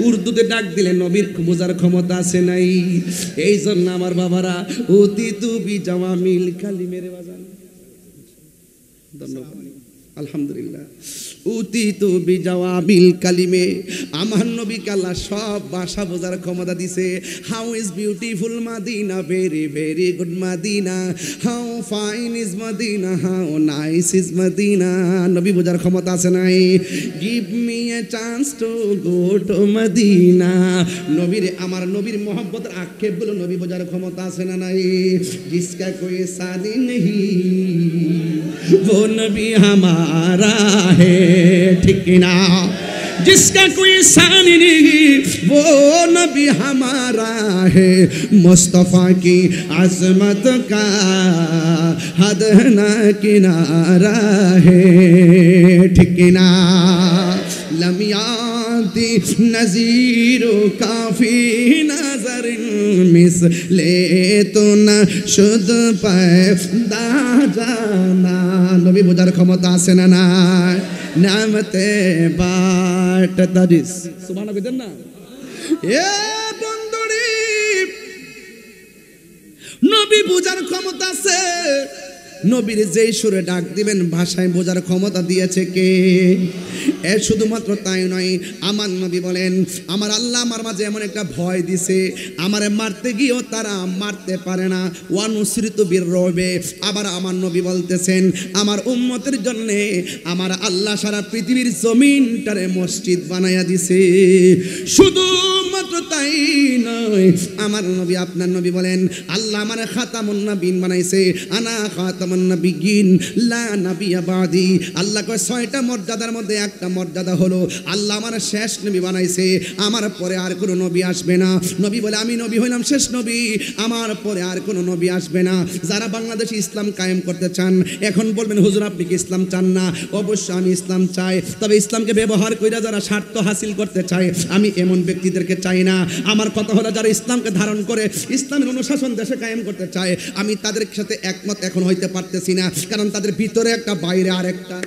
উর্দুতে ডাক দিলে নবীর বোঝার ক্ষমতা আছে নাই? এই জন্য আমার বাবারা উতিতু বিজাওয়ামিল কালিমের বাজান। ধন্যবাদ, আলহামদুলিল্লাহ। উতিতু বিজাওয়াবিল কালিমে, আমার নবীকে আল্লাহ সব ভাষা বোঝার ক্ষমতা দিছে। How is beautiful Madina, very very good Madina, how fine is Madina, how nice is Madina. নবী বোঝার ক্ষমতা আছে নাই? Give me a chance to go to Madina. নবীর আমার নবীর মোহাব্বতের আক্ষেপগুলো নবী বোঝার ক্ষমতা আছে না নাই? জিসকা কোই সাদি নেহি वो नबी हमारा है, ठीक ना? जिसका कोई सानी नहीं वो नबी हमारा है। मुस्तफ़ा की अज़मत का हद ना किनारा है, ठीक ना? लमियाती नज़ीरो काफ़ी नज़र मिसले तो न शुद्ध पैदा जाना। नबी বোঝার ক্ষমতা আছে না নাই? নামতে বাট তারিস সুবহানাল্লাহ কইতেন না? এ বন্ধুরি, নবী বোঝার ক্ষমতা আছে। নবীর যেই সুরে ডাক দিবেন ভাষায় বোঝার ক্ষমতা দিয়েছে কে? এ শুধুমাত্র তাই নয়, আমার নবী বলেন আমার আল্লাহ আমার মাঝে এমন একটা ভয় দিছে, আমারে মারতে গিয়েও তারা মারতে পারে না। ওয়ানুসরিতু বিররবে। আবার আমার নবী বলতেছেন আমার উম্মতের জন্য আমার আল্লাহ সারা পৃথিবীর জমিনটারে মসজিদ বানায়া দিছে। শুধুমাত্র তাই নয়, আমার নবী আপনার নবী বলেন আল্লাহ আমার খাতামুন নবীন বানাইছে। আনা খাতামুন নবিয়্যিন লা নবিয়্যা বাদি। আল্লাহ কয় 6টা মর্যাদার মধ্যে একটা মর্যাদা হলো আল্লাহ আমার শেষ নবী বানাইছে, আমার পরে আর কোনো নবী আসবে না। নবী বলে আমি নবী হইলাম শেষ নবী, আমার পরে আর কোনো নবী আসবে না। যারা বাংলাদেশে ইসলাম কায়েম করতে চান এখন বলবেন হুজুর আপনি কি ইসলাম চান না? অবশ্যই আমি ইসলাম চাই, তবে ইসলামকে ব্যবহার করে যারা স্বার্থ হাসিল করতে চায় আমি এমন ব্যক্তিদেরকে চাই না। আমার কথা হলো যারা ইসলামকে ধারণ করে ইসলামের অনুশাসন দেশে কায়েম করতে চায় আমি তাদের সাথে একমত এখন হইতে পারতেছি না, কারণ তাদের ভিতরে একটা বাইরে আরেকটা,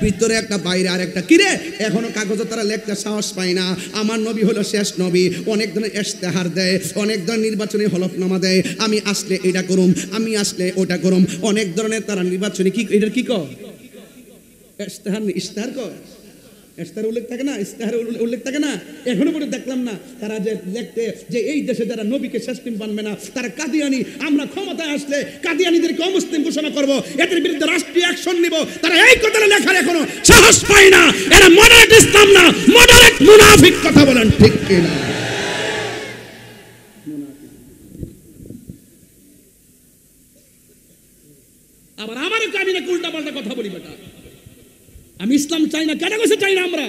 ভিতরে একটা বাইরে আরেকটা। কিরে এখনো কাগজে তারা লেখতে সাহস পায় না। আমার নবী হলো শেষ নবী। অনেক ধরনের ইশতেহার দেয়, অনেক ধরনের নির্বাচনী হলফনামা দেয়, আমি আসলে এটা করুম, আমি আসলে ওটা করুম, অনেক ধরনের তারা নির্বাচনী কি এটার কি কয় ইশতেহার, ইশতেহার কয়, ইশতেহার উল্লেখ থাকে না, ইশতেহার উল্লেখ থাকে না। এখনো পর্যন্ত দেখলাম না তারা যে লিখতে যে এই দেশে যারা নবীকে শেষ নবী মানবে না তারা কাদিয়ানি, আমরা ক্ষমতায় আসলে কাদিয়ানিদেরকে অমুসলিম ঘোষণা করব, এদের বিরুদ্ধে রাষ্ট্রীয় অ্যাকশন নিব, তারা এই কথাটা লেখার এখনো সাহস পায় না। এরা মডারেট ইসলাম না, মডারেট মুনাফিক। কথা বলেন ঠিক কিনা? আবার আমারও আমি না উল্টা পাল্টা কথা বলি বেটা। আমি ইসলাম চাই না, কেন কইছে চাই না? আমরা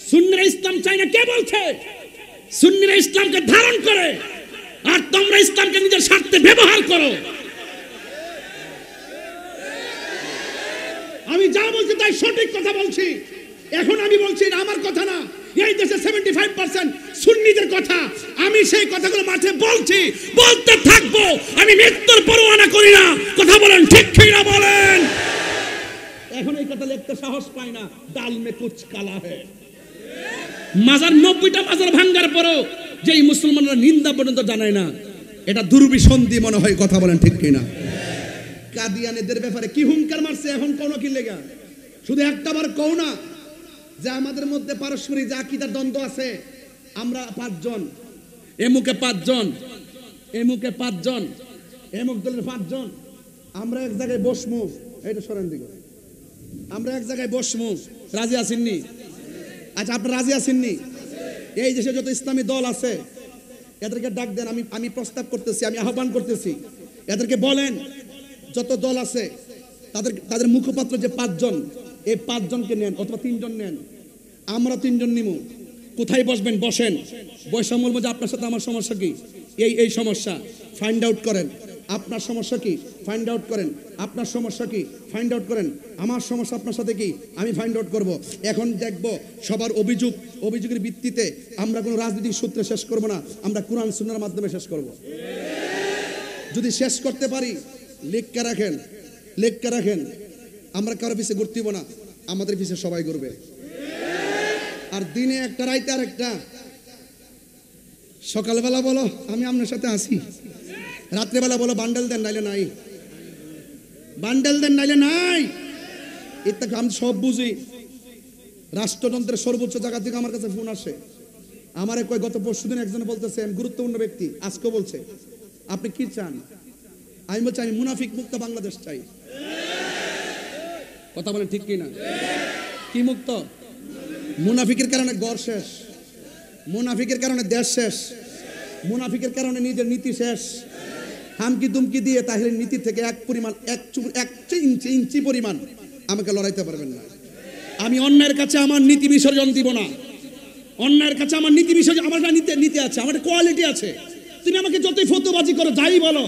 সুন্নিরা ইসলাম চাই না কে বলছে? সুন্নিরা ইসলামকে ধারণ করে আর তোমরা ইসলামকে নিজের স্বার্থে ব্যবহার করো। আমি যা বলছি তাই সঠিক কথা বলছি। এখন আমি বলছি এটা আমার কথা না, এই দেশে 75% সুন্নিদের কথা। আমি সেই কথাগুলো মাঠে বলছি, বলতে থাকবো। আমি মৃত্যুর পরোয়ানা করি না। কথা বলেন ঠিক কিনা বলেন? এখন এই কথা লিখতে সাহস পায় না। ডাল মে কুছ কালা হে। মাজার 90টা মাজার ভাঙ্গার পরও যেই মুসলমানরা নিন্দা পর্যন্ত জানায় না, এটা দুর্বিসন্ধি মনে হয়। কথা বলেন ঠিক কিনা? কাদিয়ানীদের ব্যাপারে কি হুঙ্কার মারছে এখন কোন কি লেগা? শুধু একটাবার কও না যে আমাদের মধ্যে পারস্পরিক যে আকীদার দ্বন্দ্ব আছে, আমরা 5 জন, এমুকে 5 জন, এমুকে 5 জন, এমুক দলের 5 জন, আমরা এক জায়গায় বসমু। এইটা সরেন দিকে, আমরা এক জায়গায় বসমু। রাজি আছেননি? আচ্ছা আপনারা রাজি আছেননি? এই দেশে যত ইসলামী দল আছে এদেরকে ডাক দেন। আমি প্রস্তাব করতেছি, আমি আহ্বান করতেছি, এদেরকে বলেন যত দল আছে তাদের মুখপাত্র যে 5 জন, এই 5 জনকে নেন অথবা 3 জন নেন, আমরা 3 জন নিব। কোথায় বসবেন? বসেন, বৈষম্য বলবো যে আপনার সাথে আমার সমস্যা কি, এই সমস্যা ফাইন্ড আউট করেন। আপনার সমস্যা কি ফাইন্ড আউট করেন, আপনার সমস্যা কি ফাইন্ড আউট করেন, আমার সমস্যা আপনার সাথে কি আমি ফাইন্ড আউট করব। এখন দেখব সবার অভিযোগের ভিত্তিতে আমরা কোনো রাজনৈতিক সূত্রে শেষ করব না, আমরা কোরআন সুন্নাহর মাধ্যমে শেষ করব। যদি শেষ করতে পারি লিখকে রাখেন, আমরা কারো পিছে ঘুরতে না, আমাদের পিছে সবাই ঘুরবে। আর দিনে একটা রাইতে আর একটা, সকালবেলা বলো আমি আপনার সাথে আসি, রাত্রেবেলা বলো বান্ডেল দেন নাইলে নাই, বান্ডেল দেন নাইলে নাই। এটা আমি সব বুঝি। রাষ্ট্রযন্ত্রের সর্বোচ্চ জায়গা থেকে আমার কাছে ফোন আসে, আমার কয় গত পরশুদিন একজনে বলতেছে, গুরুত্বপূর্ণ ব্যক্তি আজকে বলছে আপনি কি চান? আমি বলছি আমি মুনাফিক মুক্ত বাংলাদেশ চাই। কথা বলেন ঠিক কিনা? কি মুক্ত? মুনাফিকের কারণে ঘর শেষ, মুনাফিকের কারণে দেশ শেষ, মুনাফিকের কারণে নিজের নীতি শেষ। হামকি দুমকি দিয়ে তাহলে নীতি থেকে এক ইঞ্চি পরিমাণ আমাকে লড়াইতে পারবেন না। আমি অন্যায়ের কাছে আমার নীতি বিসর্জন দিব না, অন্যায়ের কাছে আমার নীতি বিসর্জন, আমার নীতি আছে, আমার কোয়ালিটি আছে। তুমি আমাকে যতই ফতোবাজি করো যাই বলো,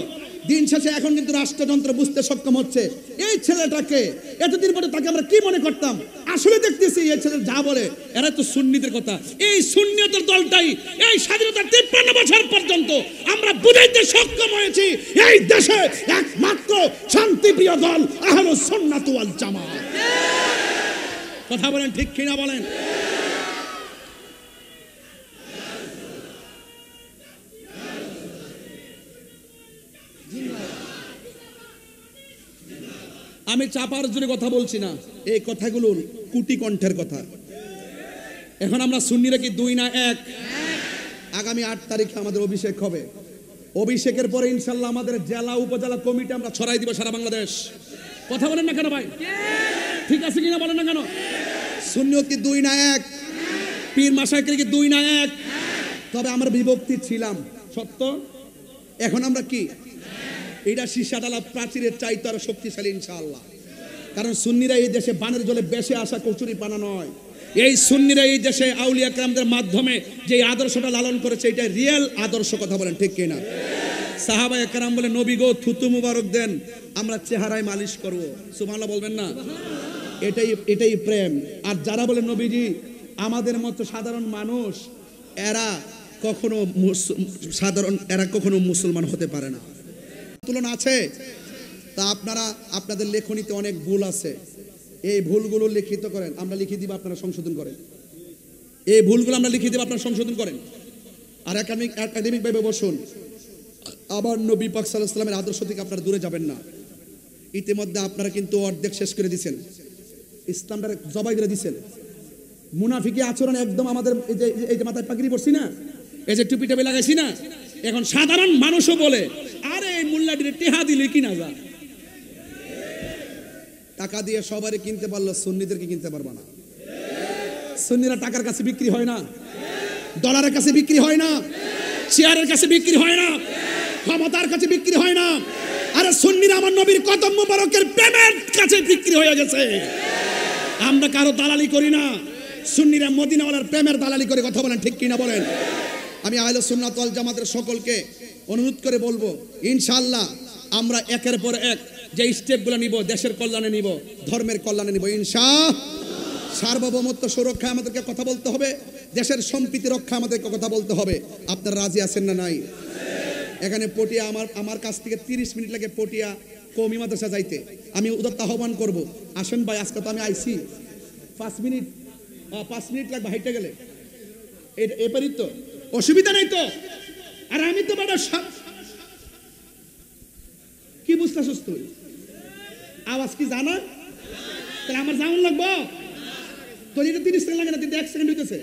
দিন শেষে এখন কিন্তু রাষ্ট্রযন্ত্র বুঝতে সক্ষম হচ্ছে এই ছেলেটাকে, এতদিন পরে তাকে আমরা কি মনে করতাম, আসলে দেখতেছি এই ছেলে যা বলে এরা তো সুন্নিদের কথা। এই সুন্নিয়তের দলটাই এই স্বাধীনতার 53 বছর পর্যন্ত আমরা বুঝাইতে সক্ষম হয়েছি এই দেশে একমাত্র শান্তিপ্রিয় দল আহলুস সুন্নাত ওয়াল জামাত। কথা বলেন ঠিক কিনা বলেন? আমি চাপার জোরে কথা বলছি না, এই কথাগুলো কুটি কণ্ঠের কথা। এখন আমরা সুন্নিরা কি 2 না 1? আগামী 8 তারিখে আমাদের অভিষেক হবে। অভিষেকের পরে ইনশাল্লাহ আমাদের জেলা উপজেলা কমিটি আমরা ছড়াই দিব সারা বাংলাদেশ। কথা বলেন না কেন ভাই? ঠিক আছে কিনা বলেন না কেন? সুন্নিয়ত কি 2 না 1? পীর মাশায়েখের কি 2 না 1? তবে আমরা বিভক্তি ছিলাম সত্য, এখন আমরা কি এটা সীসাডালা প্রাচীরের চাইতে আরো শক্তিশালী ইনশাআল্লাহ। কারণ সুন্নিরা এই দেশে বানের জলে বেশে আসা কচুরি পানা নয়। এই সুন্নিরা এই দেশে আউলিয়া কেরামদের মাধ্যমে যে আদর্শটা লালন করেছে, এটা রিয়েল আদর্শ। কথা বলেন ঠিক কিনা? সাহাবায়ে কেরাম বলে নবী গো থুতু মুবারক দেন, আমরা চেহারায় মালিশ করব। সুবহানাল্লাহ বলবেন না? এটাই প্রেম। আর যারা বলে নবীজি আমাদের মতো সাধারণ মানুষ, এরা কখনো মুসলমান হতে পারে না। তুলনা আছে তা আপনারা আপনাদের লেখনীতে অনেক ভুল আছে, এই ভুলগুলো লিখিত করেন, আমরা লিখে দিব, আপনারা সংশোধন করেন। এই ভুলগুলো আমরা লিখে দিব, আপনারা সংশোধন করেন। আর একাডেমিক ভাবে বসুন। আবার নবী পাক সাল্লাল্লাহু আলাইহি ওয়াসাল্লামের আদর্শ থেকে আপনারা দূরে যাবেন না। ইতিমধ্যে আপনারা কিন্তু অর্ধেক শেষ করে দিয়েছেন, ইসলামটা জবাই করে দিয়েছেন। মুনাফিকি আচরণ একদম আমাদের এই যে মাথায় পাগড়ি পরছি না, এই যে টুপি টাপি লাগাইছি না, এখন সাধারণ মানুষও বলে আরে এই মোল্লাটির টেহা দিলে কিনা যা। টাকা দিয়ে সবারই কিনতে পারলো, সুন্নিদেরকে কিনতে পারবো না। সুন্নিরা টাকার কাছে বিক্রি হয় না, ডলারের কাছে বিক্রি হয় না, চেয়ারের কাছে বিক্রি হয় না, ক্ষমতার কাছে বিক্রি হয় না। আরে সুন্নিরা আমার নবীর কদম মুবারকের প্রেমের কাছে বিক্রি হয়ে গেছে। আমরা কারো দালালি করি না, সুন্নিরা মদিনাওয়ালার প্রেমের দালালি করে। কথা বলেন ঠিক কিনা বলেন? আমি আহলে সুন্নাত ওয়াল জামাতের সকলকে অনুরোধ করে বলবো, ইনশাআল্লাহ আমরা একের পর এক যে স্টেপগুলো নিব, দেশের কল্যাণে নিব, ধর্মের কল্যাণে নিব ইনশাআল্লাহ। সার্বভৌমত্ব সুরক্ষা আমাদেরকে কথা বলতে হবে, দেশের সম্প্রীতি রক্ষা আমাদেরকে কথা বলতে হবে। আপনারা রাজি আছেন না নাই? এখানে পটিয়া আমার কাছ থেকে 30 মিনিট লাগে পটিয়া কওমি মাদ্রাসা যাইতে। আমি উদাত্ত আহ্বান করব, আসেন ভাই, আজকে তো আমি আইছি 5 মিনিট লাগবে হাইটে গেলে, এপারই তো অসুবিধা নাই তো। আর আমি তো বড় কি বুঝতেছস তুই? আওয়াজ কি জানা? তাহলে আমার যেমন লাগবো তোর এটা 30 সেকেন্ড লাগে না, কিন্তু 1 সেকেন্ড হইতেছে।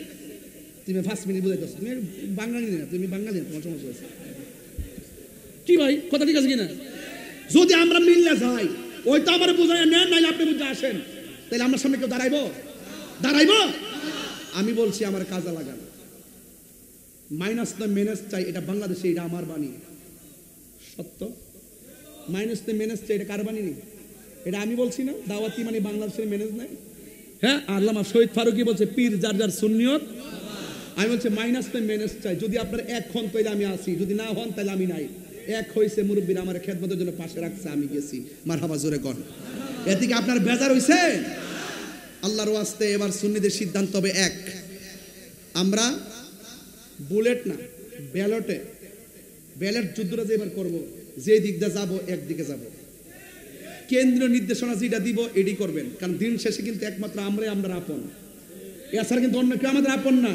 তুমি 5 মিনিট বুঝাইতেছ, তুমি বাঙালি না, তুমি বাঙালি না, তোমার সমস্যা আছে কি ভাই? কথা ঠিক আছে কিনা? যদি আমরা মিললে যাই, ওই তো আমার বুঝাই নেন, নাইলে আপনি বুঝে আসেন, তাহলে আমার সামনে কেউ দাঁড়াইবো? আমি বলছি আমার কাজে লাগান, মাইনাস না মেনাস চাই, এটা বাংলাদেশে, এটা আমার বাণী সত্য। মাইনাস ম্যানেজ এটা কার বানিনি, এটা আমি বলছি না, দাওয়াতি মানে বাংলাদেশের ম্যানেজ নাই। হ্যাঁ, আল্লামা শহীদ ফারুকী বলছে পীর যার যার সুন্নিয়ত। আমি বলছি মাইনাস ম্যানেজ চাই, যদি আপনার এক হন তাইলে আমি আসি, যদি না হন তাহলে আমি নাই। এক হয়েছে মুরব্বীরা আমার খেদমতের জন্য পাশে রাখছে, আমি গেছি। মারহাবা, জোরে কর। এদিকে আপনার বেজার হইছে? আল্লাহর ওয়াস্তে এবার সুন্নিদের সিদ্ধান্ত হবে এক, আমরা বুলেট না ব্যালট যুদ্ধটা যে এবার করবো, যে দিক দিয়ে যাবো একদিকে যাব, কেন্দ্রীয় নির্দেশনা যেটা দিব এটি করবেন। কারণ দিন শেষে কিন্তু একমাত্র আমরা আপন, এছাড়া কিন্তু অন্য কেউ আমাদের আপন না।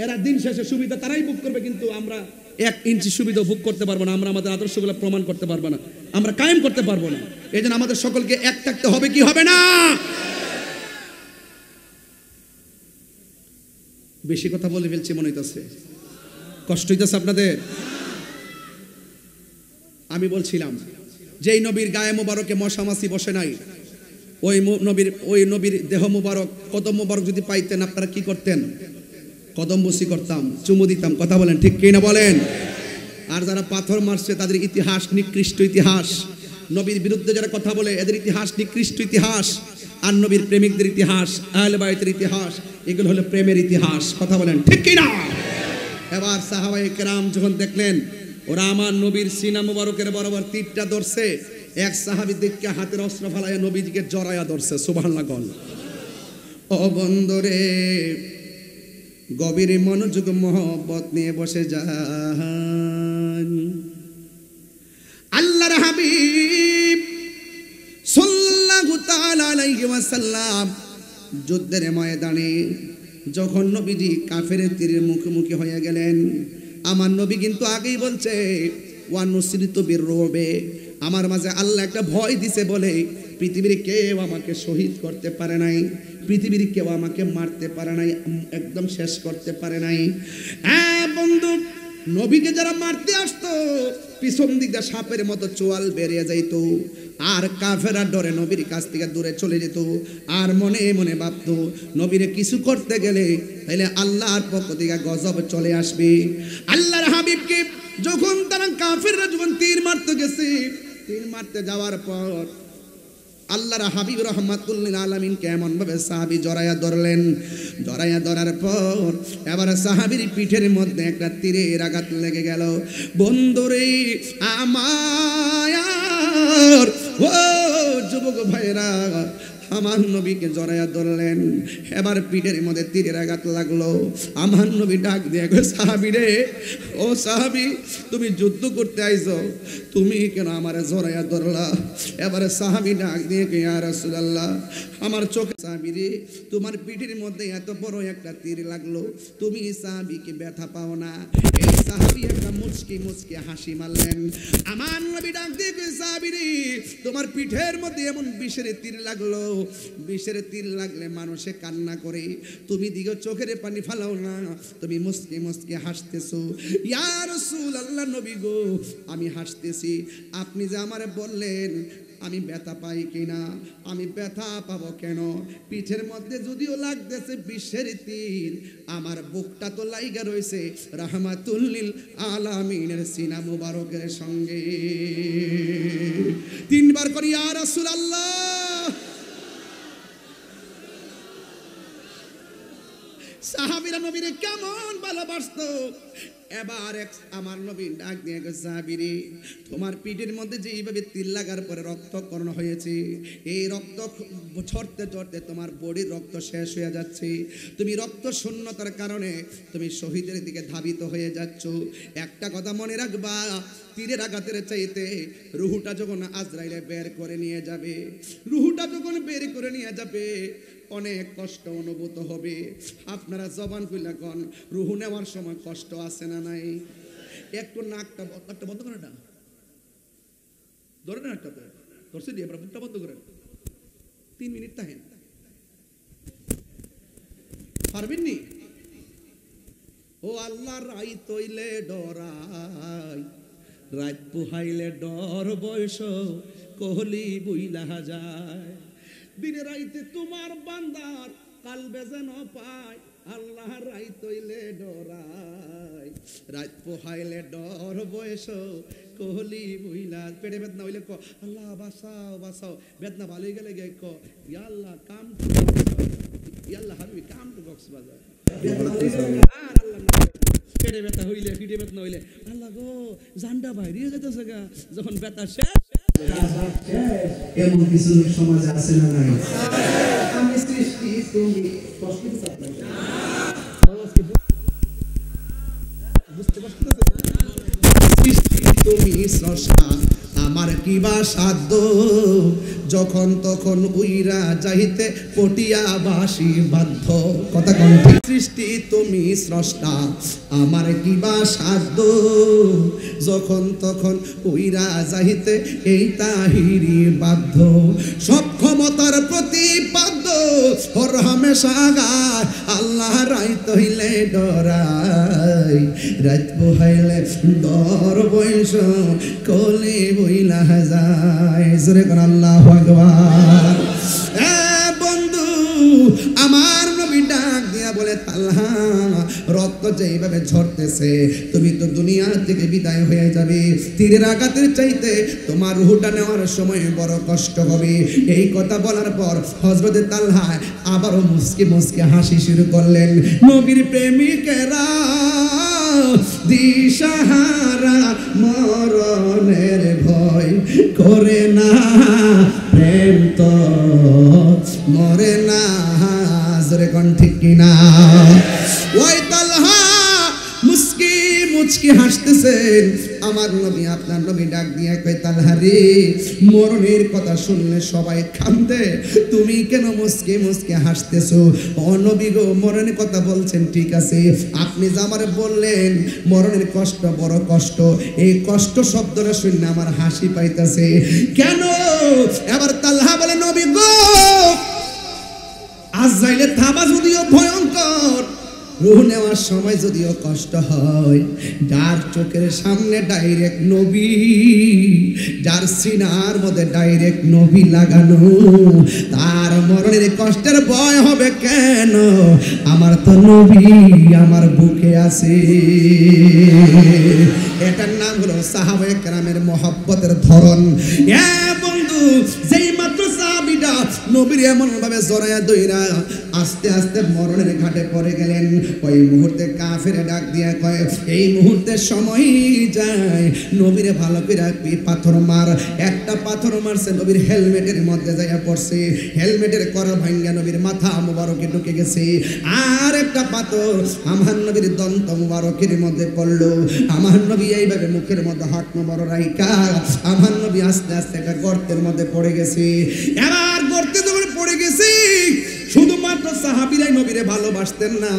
এরা দিন শেষে সুবিধা তারাই ভোগ করবে, কিন্তু আমরা 1 ইঞ্চি সুবিধা ভোগ করতে পারবো না, আমরা আমাদের আদর্শগুলো প্রমাণ করতে পারবো না, আমরা কায়েম করতে পারবো না। এই জন্য আমাদের সকলকে এক থাকতে হবে, কি হবে না? বেশি কথা বলে ফেলছি মনে হইতেছে, কষ্ট হইতেছে আপনাদের? আমি বলছিলাম যেই নবীর গায়ে মোবারকে মশা মাছি বসে নাই, ওই নবীর দেহ মোবারক, কদম মোবারক যদি পাইতেন আপনারা কি করতেন? কদম বসি করতাম, চুমু দিতাম। কথা বলেন ঠিক কি না বলেন? আর যারা পাথর মারছে তাদের ইতিহাস নিকৃষ্ট ইতিহাস, নবীর বিরুদ্ধে যারা কথা বলে এদের ইতিহাস নিকৃষ্ট ইতিহাস, আর নবীর প্রেমিকদের ইতিহাস, আহলে বাইতের ইতিহাস, এগুলো হলো প্রেমের ইতিহাস। কথা বলেন ঠিক কি না? এবার সাহাবায়ে কেরাম যখন দেখলেন ওরা আমার নবীর সিনা মুবারকের বরাবর তীরটা ধরছে, এক সাহাবী দেখে হাতের অস্ত্র ফালাইয়া নবীজিকে জড়াইয়া ধরছে। সুবহানাল্লাহ বল। ও বন্ধুরে, গভীর মনোযোগ মহব্বত নিয়ে বসে যান। আল্লাহর হাবিব সাল্লাল্লাহু তাআলা আলাইহি ওয়াসাল্লাম যুদ্ধের ময়দানে যখন নবীজি কাফেরের তীরের মুখোমুখি হয়ে গেলেন, আমার নবী কিন্তু আগেই বলছে ওয়া নুসরিতু বিররুবে, আমার মাঝে আল্লাহ একটা ভয় দিছে বলে পৃথিবীর কেউ আমাকে শহীদ করতে পারে নাই, পৃথিবীর কেউ আমাকে মারতে পারে নাই, একদম শেষ করতে পারে নাই। হ্যাঁ বন্ধু, নবীকে যারা মারতে আসতো পিছন দিক দিয়ে সাপের মতো চোয়াল বেরিয়ে যাইতো, আর কাফেররা ডরে নবীর কাছ থেকে দূরে চলে যেত, আর মনে মনে ভাবতো নবীরে কিছু করতে গেলে তাইলে আল্লাহর পক্ষ থেকে গজব চলে আসবে। আল্লাহর হাবিবকে যখন তারা কাফেররা যখন তীর মারতে গেছে, তীর মারতে যাওয়ার পর আল্লাহর হাবিব রহমাতুল্লিল আলামিন কেমন ভাবে সাহাবী জড়াইয়া ধরলেন, জড়াইয়া ধরার পর এবার সাহাবীর পিঠের মধ্যে একটা তীরের আঘাত লেগে গেল। বন্ধুরে আমার, ও যুবক ভাইরা, আমার নবীকে জড়াইয়া ধরলেন, এবার পিঠের মধ্যে তীরের আঘাত লাগলো। আমার নবী ডাক দিয়ে কয়, সাহাবী রে, ও সাহাবী, তুমি যুদ্ধ করতে আইছো, তুমি কেন আমারে জড়াইয়া ধরলা? এবারে সাহাবী ডাক দিয়ে কয়, ইয়া রাসূলুল্লাহ, আমার চোখে, সাহাবী রে, তোমার পিঠের মধ্যে এত বড় একটা তীর লাগলো, তুমি সাহাবীকে ব্যথা পাও না? এই সাহাবী একটা মুচকি মুচকি হাসি মারলেন। আমার নবী ডাক দিয়ে কয়, সাহাবী রে, তোমার পিঠের মধ্যে এমন বিষের তীর লাগলো, বিষের তীর লাগলে মানুষে কান্না করে, তুমি দিকে চোখের পানি ফালাও না, তুমি মুচকি মুচকি হাসতেছো। ইয়া রাসূলুল্লাহ, নবী গো, আমি হাসতেছি, আপনি যে আমারে বললেন আমি ব্যথা পাই কিনা, আমি ব্যথা পাবো কেন? পিঠের মধ্যে যদিও লাগতেছে বিষের তীর, আমার বুকটা তো লাইগা রয়েছে রাহমাতুল্লিল আলামিনের সিনা মুবারকের সঙ্গে। 3 বার করি ইয়া রাসূলুল্লাহ। সাহাবীরা নবীরে কেমন ভালোবাসতো। এবার আমার নবী ডাক দিয়ে গেছে, সাহাবী রে, তোমার পিঠের মধ্যে যে এইভাবে তীর লাগার পরে রক্তকরণ হয়েছে, এই রক্ত ছড়তে ছড়তে তোমার বডির রক্ত শেষ হয়ে যাচ্ছে, তুমি রক্ত শূন্যতার কারণে তুমি শহীদের দিকে ধাবিত হয়ে যাচ্ছ। একটা কথা মনে রাখবা, তীরের আঘাতের চাইতে রুহুটা যখন আজরাইলে বের করে নিয়ে যাবে, রুহুটা যখন বের করে নিয়ে যাবে অনেক কষ্ট অনুভূত হবে। আপনারা জবান খুলে কোন, রুহু নেওয়ার সময় কষ্ট আছে না নাই? একটু নাকটা বন্ধ করে, না ধরে না, একটা ধরছে দিয়ে মুখটা বন্ধ করেন, 3 মিনিট থাকেন, পারবেন নি? ও আল্লাহ, রাই তৈলে ডরাই, রাত পুহাইলে ডর বয়স কোহলি বুইলা যায়, দিনে রাইতে তোমার বান্দার কালবে যেন পায়, আল্লাহ রাই তৈলে ডরাই, রাত পোহাইলে ডর বয়স কোহলি বইলা পেটে বেদনা হইলে ক আল্লাহ বাঁচাও বাঁচাও, বেদনা ভালো হয়ে গেলে গে ক ইয়া আল্লাহ কাম টু ইয়া আল্লাহ হাবিবি কাম টু কক্সবাজার। আর আল্লাহ পেটে ব্যথা হইলে পিঠে বেদনা হইলে আল্লাহ গো জানটা বাইরে যেতেছে গা, যখন ব্যথা শেষ এমন কিছু লোক সমাজে আছে না নাই? আমি সৃষ্টি তুমি কষ্ট তুমি স্রষ্টা আমার কিবা সাধ্য, যখন তখন উইরা যাইতে পটিয়া বাসি বাধ্য। কথা কোন সৃষ্টি তুমি স্রষ্টা আমার কিবা সাধ্য, যখন তখন উইরা যাইতে এই তাহিরি বাধ্য। সব ক্ষমতার প্রতিপাদ্য হর হামেশা গায়, আল্লাহ রাইত হইলে ডরাই, রাত বহাইলে ডর বয়স কোলে বইলা যায়। জোরে কোন আল্লাহু আকবার। বন্ধু আমার নবী ডাক দিয়া বলে তালহা রক্ত যেইভাবে ঝরতেছে তুমি তো দুনিয়া থেকে বিদায় হয়ে যাবে, তীরের আঘাতের চাইতে তোমার রূহটা নেওয়ার সময় বড় কষ্ট হবে। এই কথা বলার পর হযরতে তালহা আবারও মুস্কি মুস্কি হাসি শুরু করলেন। নবীর প্রেমিকেরা দিশাহারা মরণের ভয় করে না, প্রেম তো মরে না। জোরে কোন ঠিক কিনা? ওই তালহা মুস্কি মুচকি হাসতেছেন। আমার নবী আপনার নবী ডাক দিয়ে কই তালহা রে, মরণের কথা শুনলে সবাই কাঁদে, তুমি কেন মুস্কি মুস্কি হাসতেছো? ও নবী গো, মরণের কথা বলছেন ঠিক আছে, আপনি যে আমারে বললেন মরণের কষ্ট বড় কষ্ট, এই কষ্ট শব্দটা শুনলে আমার হাসি পাইতেছে কেন? এবার তালহা বলে নবী গো, আজরাইলের থাবা যদিও ভয়ঙ্কর, রূহ নেওয়ার সময় যদিও কষ্ট হয়, যার চোখের সামনে ডাইরেক্ট নবী, যার সিনার মধ্যে ডাইরেক্ট নবী লাগানো, তার মরণের কষ্টের ভয় হবে কেন? আমার তো নবী আমার বুকে আছে। এটার নাম হলো সাহাবায়ে কেরামের মহব্বতের ধরন। বন্ধু, যেই মাত্র সাহাবীরা নবীর এমন ভাবে জড়ায়া দইরা আস্তে আস্তে মরণের ঘাটে পড়ে গেলেন, ওই মুহূর্তে কাফেরে ডাক দিয়া কয় এই মুহূর্তে সময় যায়, নবীরে ভালো করে পাথর মার। একটা পাথর মারছে, নবীর হেলমেটের মধ্যে যাইয়া পড়ছে, হেলমেটের করা ভাঙ্গা নবীর মাথা মুবারকে ঢুকে গেছে। আর একটা পাথর আমার নবীর দন্ত মুবারকের মধ্যে পড়লো। আমার নবী এইভাবে মুখের মধ্যে হাত মুবারক রাইখা আমার নবী আস্তে আস্তে একটা গর্তের মধ্যে পড়ে গেছে। এবার গর্তে যখন পড়ে গেছে, শুধুমাত্র সাহাবীরাই নবীরে ভালোবাসতেন না,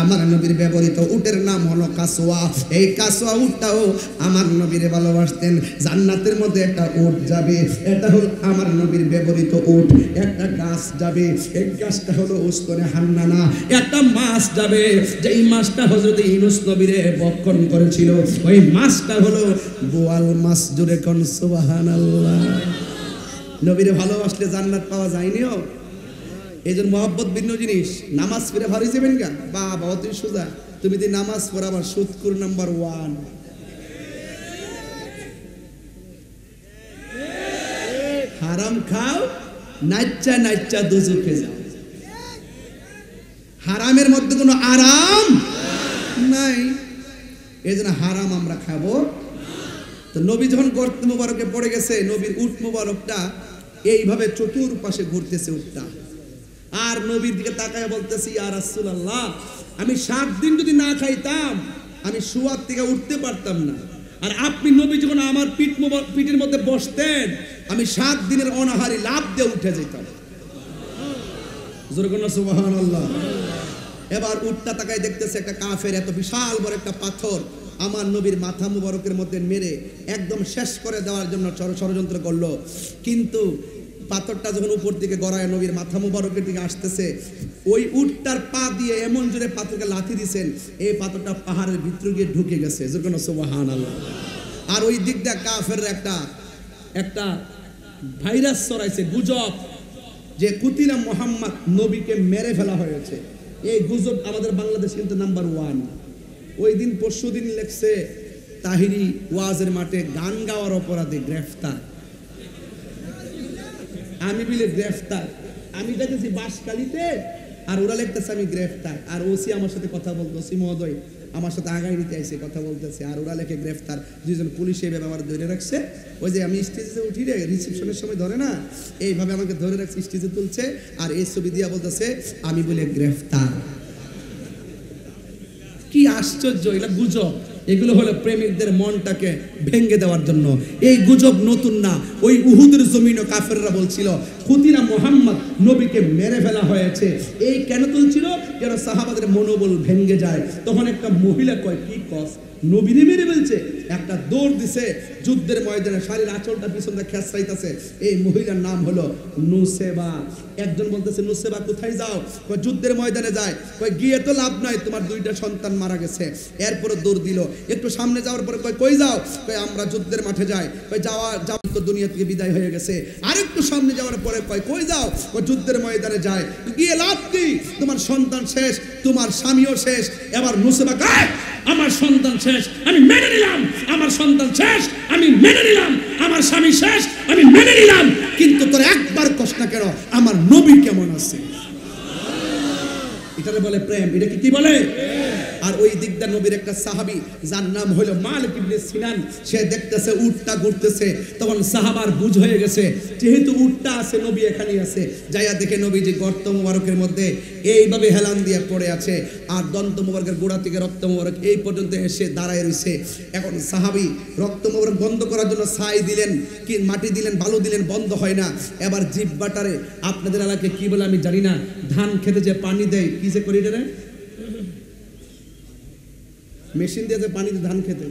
আমার নবীর ব্যবহৃত উটের নাম হলো কাসওয়া। এই কাসওয়া উটটাও আমার নবীরে ভালোবাসতেন। জান্নাতের মধ্যে একটা উট যাবে, এটা হলো আমার নবীর ব্যবহৃত উট। একটা গাছ যাবে, এই গাছটা হলো উস্তনে হান্নানা। একটা মাছ যাবে, যেই মাছটা হযরত ইউনূস নবীরে ভক্ষণ করেছিল, ওই মাছটা হলো বোয়াল মাছ। জোরে কোন সুবহানাল্লাহ। নবীরে ভালোবাসলে জান্নাত পাওয়া যায়নিও। এই জন্য মহব্বত ভিন্ন জিনিস। নামাজ পড়ে ভালো যাবেন গা, বাবা অতি সোজা। তুমি যদি নামাজ পড়াবার সুদকুর নাম্বার 1, হারাম খাও, নাচ্চা নাচ্চা দুজকে যাও। হারামের মধ্যে কোনো আরাম নাই, এই জন্য হারাম আমরা খাবো। তো নবী যখন গর্ত মুবারকে পড়ে গেছে, নবীর উট মুবারকটা এইভাবে চতুর্পাশে ঘুরতেছে উটটা, আর নবীর দিকে তাকায় বলতেছি ইয়া রাসূলুল্লাহ, আমি 7 দিন যদি না খাইতাম আমি শুয়ার থেকে উঠতে পারতাম না, আর আপনি নবী যখন আমার পিঠের মধ্যে বসতেন আমি 7 দিনের অনাহারি লাভ দিয়ে উঠে যেতাম। জোরে বলুন সুবহানাল্লাহ। এবার উটটা তাকায় দেখতেছে একটা কাফের এত বিশাল বড় একটা পাথর আমার নবীর মাথা মুবারকের মধ্যে মেরে একদম শেষ করে দেওয়ার জন্য ষড়যন্ত্র করলো। কিন্তু পাথরটা যখন উপর দিকে গড়ায় নবীর মাথা মুবারকের দিকে আসতেছে, ওই উটটার পা দিয়ে এমন জোরে পাথরকে লাথি দিয়েছেন, এই পাথরটা পাহাড়ের ভিতরে গিয়ে ঢুকে গেছে। যেরকম সুবহানাল্লাহ। আর ওই দিক দিয়ে কাফের একটা ভাইরাস ছড়াইছে, গুজব, যে কুতিলা মুহাম্মদ নবীকে মেরে ফেলা হয়েছে। এই গুজব আমাদের বাংলাদেশ কিন্তু নাম্বার 1। ওই দিন পরশুদিন লেখছে তাহিরি ওয়াজের মাঠে গান গাওয়ার অপরাধে গ্রেফতার। আমি বলে গ্রেফতার, আমি দেখেছি বাঁশখালীতে, আর ওরা লিখতেছে আমি গ্রেফতার। আর ওসি আমার সাথে কথা বলতো, ওসি মহোদয় আমার সাথে আগাই নিতে আইসে কথা বলতেছে, আর ওরা লেখে গ্রেফতার। দুইজন পুলিশ এইভাবে আমার ধরে রাখছে, ওই যে আমি স্টেজে উঠি রে রিসেপশনের সময় ধরে না, এইভাবে আমাকে ধরে রাখছে, স্টেজে তুলছে, আর এই ছবি দিয়া বলতেছে আমি বলে গ্রেফতার। কি আশ্চর্য, এটা গুজব। এগুলো হলো প্রেমিকদের মনটাকে ভেঙে দেওয়ার জন্য। এই গুজব নতুন না, ওই উহুদের জমিনও কাফেররা বলছিল খুদিনা মুহাম্মদ নবীকে মেরে ফেলা হয়েছে। এই কেন তুলছিল? যেন সাহাবাদের মনোবল ভেঙে যায়। তখন একটা মহিলা কয়, কি কস নবীরে মেরে ফেলছে? একটা দৌড় দিছে যুদ্ধের ময়দানে, শাড়ির আঁচলটা পিছন দিয়ে খেঁচড়াইতেছে। এই মহিলার নাম হলো নুসেবা। একজন বলতেছে নুসেবা কোথায় যাও? কয় যুদ্ধের ময়দানে যায়। কয় গিয়ে তো লাভ নাই, তোমার দুইটা সন্তান মারা গেছে। এরপরে দৌড় দিল, একটু সামনে যাওয়ার পরে কয় কই যাও? কয় আমরা যুদ্ধের মাঠে যাই। কয় যাওয়া তো দুনিয়া থেকে বিদায় হয়ে গেছে। আরেকটু সামনে যাওয়ার পরে কয় কই যাও? কয় যুদ্ধের ময়দানে যায়। গিয়ে লাভ কি? তোমার সন্তান শেষ, তোমার স্বামীও শেষ। এবার নুসেবা কয় আমার সন্তান শেষ, আমি মেনে নিলাম। আমার সন্তান শেষ, আমি মেনে নিলাম। আমার স্বামী শেষ, আমি মেনে নিলাম। কিন্তু তোর একবার কষ্ট না কেন, আমার নবী কেমন আছে? এটারে বলে প্রেম। এটা কি বলে? আর ওই দিকটা নবীর একটা সাহাবী যার নাম হলো মালিক ইবনে সিনান, সে দেখতেছে উটটা ঘুরতেছে। তখন সাহাবার বুঝ হয়ে গেছে যেহেতু উটটা আছে, নবী এখানে আছে। যাইয়া দেখে নবীজি গর্ত মুবারকের মধ্যে এইভাবে হেলান দিয়ে পড়ে আছে, আর দন্ত মুবারকের গোড়া থেকে রক্ত মুবারক এই পর্যন্ত এসে দাঁড়ায় রয়েছে। এখন সাহাবী রক্ত মুবারক বন্ধ করার জন্য ছাই দিলেন, কি মাটি দিলেন, বালু দিলেন, বন্ধ হয় না। এবার জিহ্বাটারে, আপনাদের এলাকায় কি বলে আমি জানি না, ধান খেতে যে পানি দেয়, কি যে করি রে, মেশিন দিয়ে যে পানি দিয়ে ধান খেতে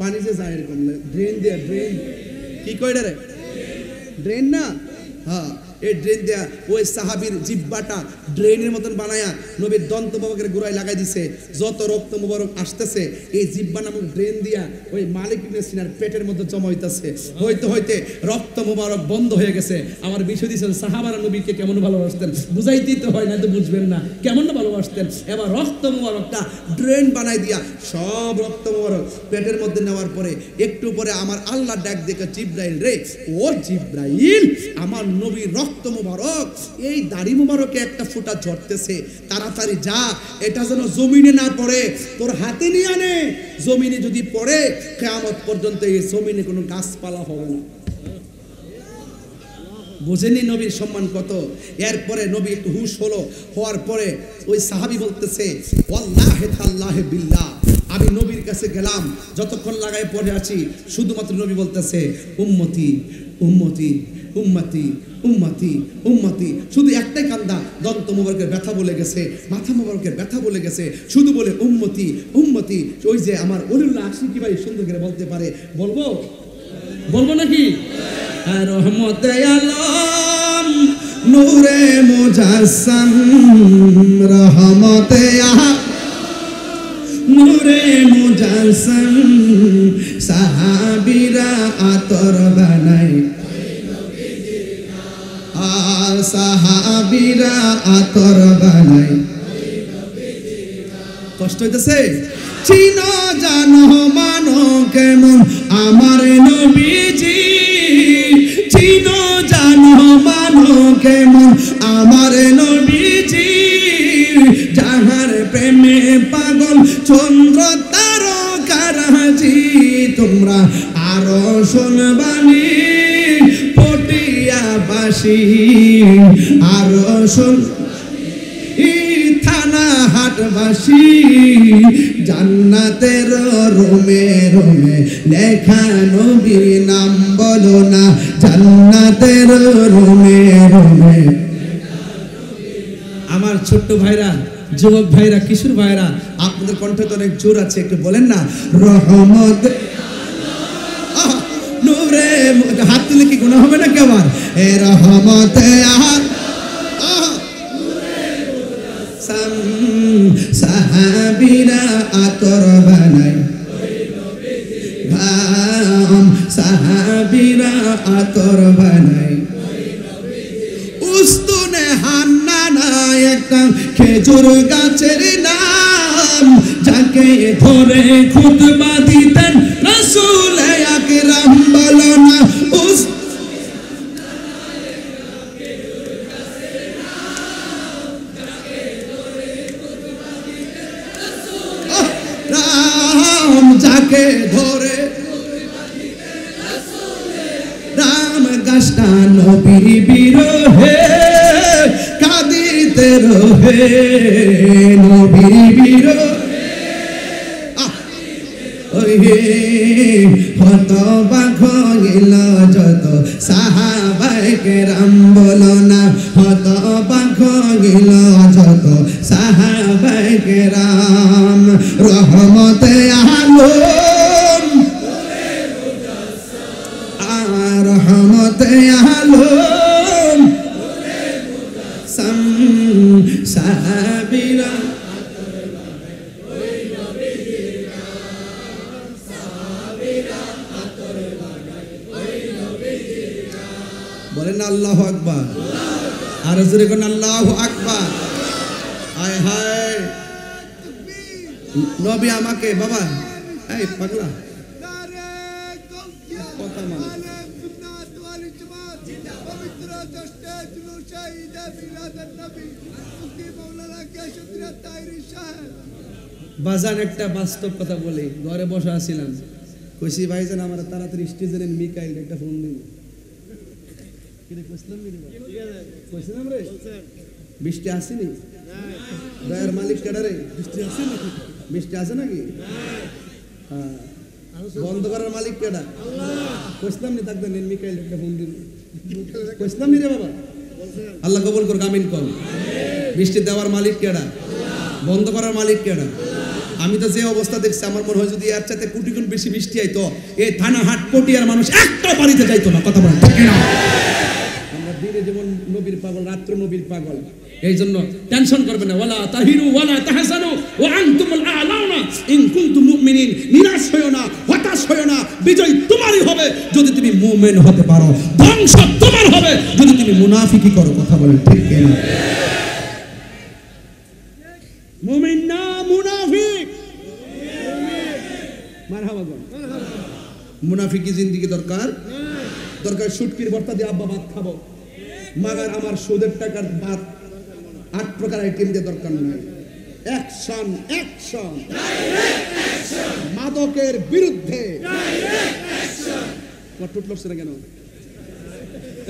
পানি যে যায় এরকম ড্রেন দিয়ে, ড্রেন কি কই রে, ড্রেন না, হ্যাঁ এই ড্রেন দেয়া ওই সাহাবীর জিহ্বাটা ড্রেনের মতন বানায়া নবীর দন্ত মুবারকের গোড়ায় লাগাই দিছে। যত রক্ত মুবারক আসতেছে এই জিহ্বা নামক ড্রেন দিয়া ওই মালিক ইবনে সিনার পেটের মধ্যে জমা হইতাছে। হইতে হইতে রক্ত মুবারক বন্ধ হয়ে গেছে। আমার বিষয় দিয়েছেন সাহাবারা নবীকে কেমন ভালোবাসতেন, বুঝাইতেই তো হয় না, তো বুঝবেন না কেমন ভালোবাসতেন। এবার রক্ত মুবারকটা ড্রেন বানাই দিয়া সব রক্ত মুবারক পেটের মধ্যে নেওয়ার পরে একটু পরে আমার আল্লাহ ডাক দেখে, জিব্রাইল রে, ও জিব্রাইল, আমার নবীর রক্ত মুবারক এই দাড়ি মুবারকে একটা ফোঁটা ঝরতেছে, তাড়াতাড়ি যা, এটা যেন জমিনে না পড়ে, তোর হাতে নিয়ে আনে। জমিনে যদি পড়ে কিয়ামত পর্যন্ত এই জমিনে কোনো গাছপালা হবে না। বুঝেনি নবীর সম্মান কত? এরপরে নবী একটু হুশ হলো, হওয়ার পরে ওই সাহাবী বলতেছে, ওয়াল্লাহি তাআল্লাহি বিল্লাহ, আমি নবীর কাছে গেলাম, যতক্ষণ লাগায় পড়ে আছি শুধুমাত্র নবী বলতেছে উম্মতি উম্মতি উম্মতি উম্মতি উম্মতি, শুধু একটাই কান্দা, দন্ত মুবারকের ব্যথা বলে গেছে, মাথা মুবারকের ব্যথা বলে গেছে, শুধু বলে উম্মতি উম্মতি। ওই যে আমার ওলিউল্লাহ আশিকি ভাই সুন্দর করে বলতে পারে, বলবো বলবো নাকি? রহমতে আলম নূরে মুজাসসাম, রহমতে নূরে মুজাসসাম, সাহাবীরা আতর বানায়, সাহাবীরা আতর বানায়। কষ্ট হইতেছে? চিনো জানো মানো কেমন আমার নবীজি, চিনো জানো মানো কেমন আমার নবীজি, যাহার প্রেমে পাগল চন্দ্র তারকারাজি। তোমরা আরো শুনবানি পটিয়াবাসী, আরো শুন থানা হাটবাসী, জান্নাতের রোমে রোমে লেখা নবীর নাম বলো না, জান্নাতের রোমে রোমে। আমার ছোট্ট ভাইরা, যুবক ভাইরা, কিশোর ভাইরা, আপনাদের কণ্ঠে তো অনেক জোর আছে, একটু বলেন না রহমত নূরে। হাত তুলে কি গুনাহ হবে নাকি আবার? এ রহমতে সাহাবীরা আতর বানায়, সাহাবীরা আতর বানায়। উস্তুনে হান্নানা একটা খেজুর গাছের নাম, যাকে ধরে খুতবা দিতেন রাসূল আকরাম বলো না উস রাম যাকে ধরে রাম গাছটা নবীর বিরহে কাঁদিতে রহে নবীর বিরহে হত বাঘ গেল যত সাহাবায়ে কেরাম বলো না হত বাঘ গেল যত সাহাবায়ে কেরাম রহমতে আলম রহমতে আলম সাহাবীরা বলেন আল্লাহু আকবার আর জোরে কোন আল্লাহু আকবার হায় হায় নবী আমাকে বাবা এই পাগলা কথা মানে বাজার একটা বাস্তব কথা বলি ঘরে বসে আছিলাম কইছি ভাইজান আমার তাড়াতাড়ি স্টেজের মিকাইল একটা ফোন দিন বৃষ্টি আসেনি দয়ার মালিক কেডারে বৃষ্টি আছে নাকি বন্ধ করার মালিক কেডা কইছিলাম নি থাকবেন মিকাইল একটা ফোন দিন কইছিলাম নি রে বাবা আল্লাহ কবুল করুক আমিন কর বৃষ্টি দেওয়ার মালিক কেডা বন্ধ করার মালিক কেডা আমি তো যে অবস্থা দেখছি আমার মনে হয় যদি এর চাইতে কোটি গুণ বেশি বৃষ্টি আইতো এই থানা হাট পটিয়ার মানুষ একটা বাড়িতে যাইতো না কথা বলেন ঠিক না আমরা দিনে যেমন নবীর পাগল রাত্র নবীর পাগল এই জন্য টেনশন করবেন না ওয়ালা তাহিরু ওয়ালা তাহসানু ওয়া আনতুমুল আ'লাউনা ইন কুনতুম মুমিনিন নিরাশ হয়ো না হতাশ হয়ো না বিজয় তোমারই হবে যদি তুমি মুমিন হতে পারো ধ্বংস তোমার হবে যদি তুমি মুনাফিকি করো কথা বলেন ঠিক কি না মুমিন না মুনাফিক মারহাবা গো মুনাফিকি জিন্দেগি দরকার দরকার শুটকির ভর্তা দিয়ে আব্বা ভাত খাবো মাগার আমার সুদের টাকার ভাত 8 প্রকার আইটেম দিয়ে দরকার নাই অ্যাকশন অ্যাকশন ডাইরেক্ট অ্যাকশন মাদকের বিরুদ্ধে ডাইরেক্ট অ্যাকশন কটুট লড়ছে না কেন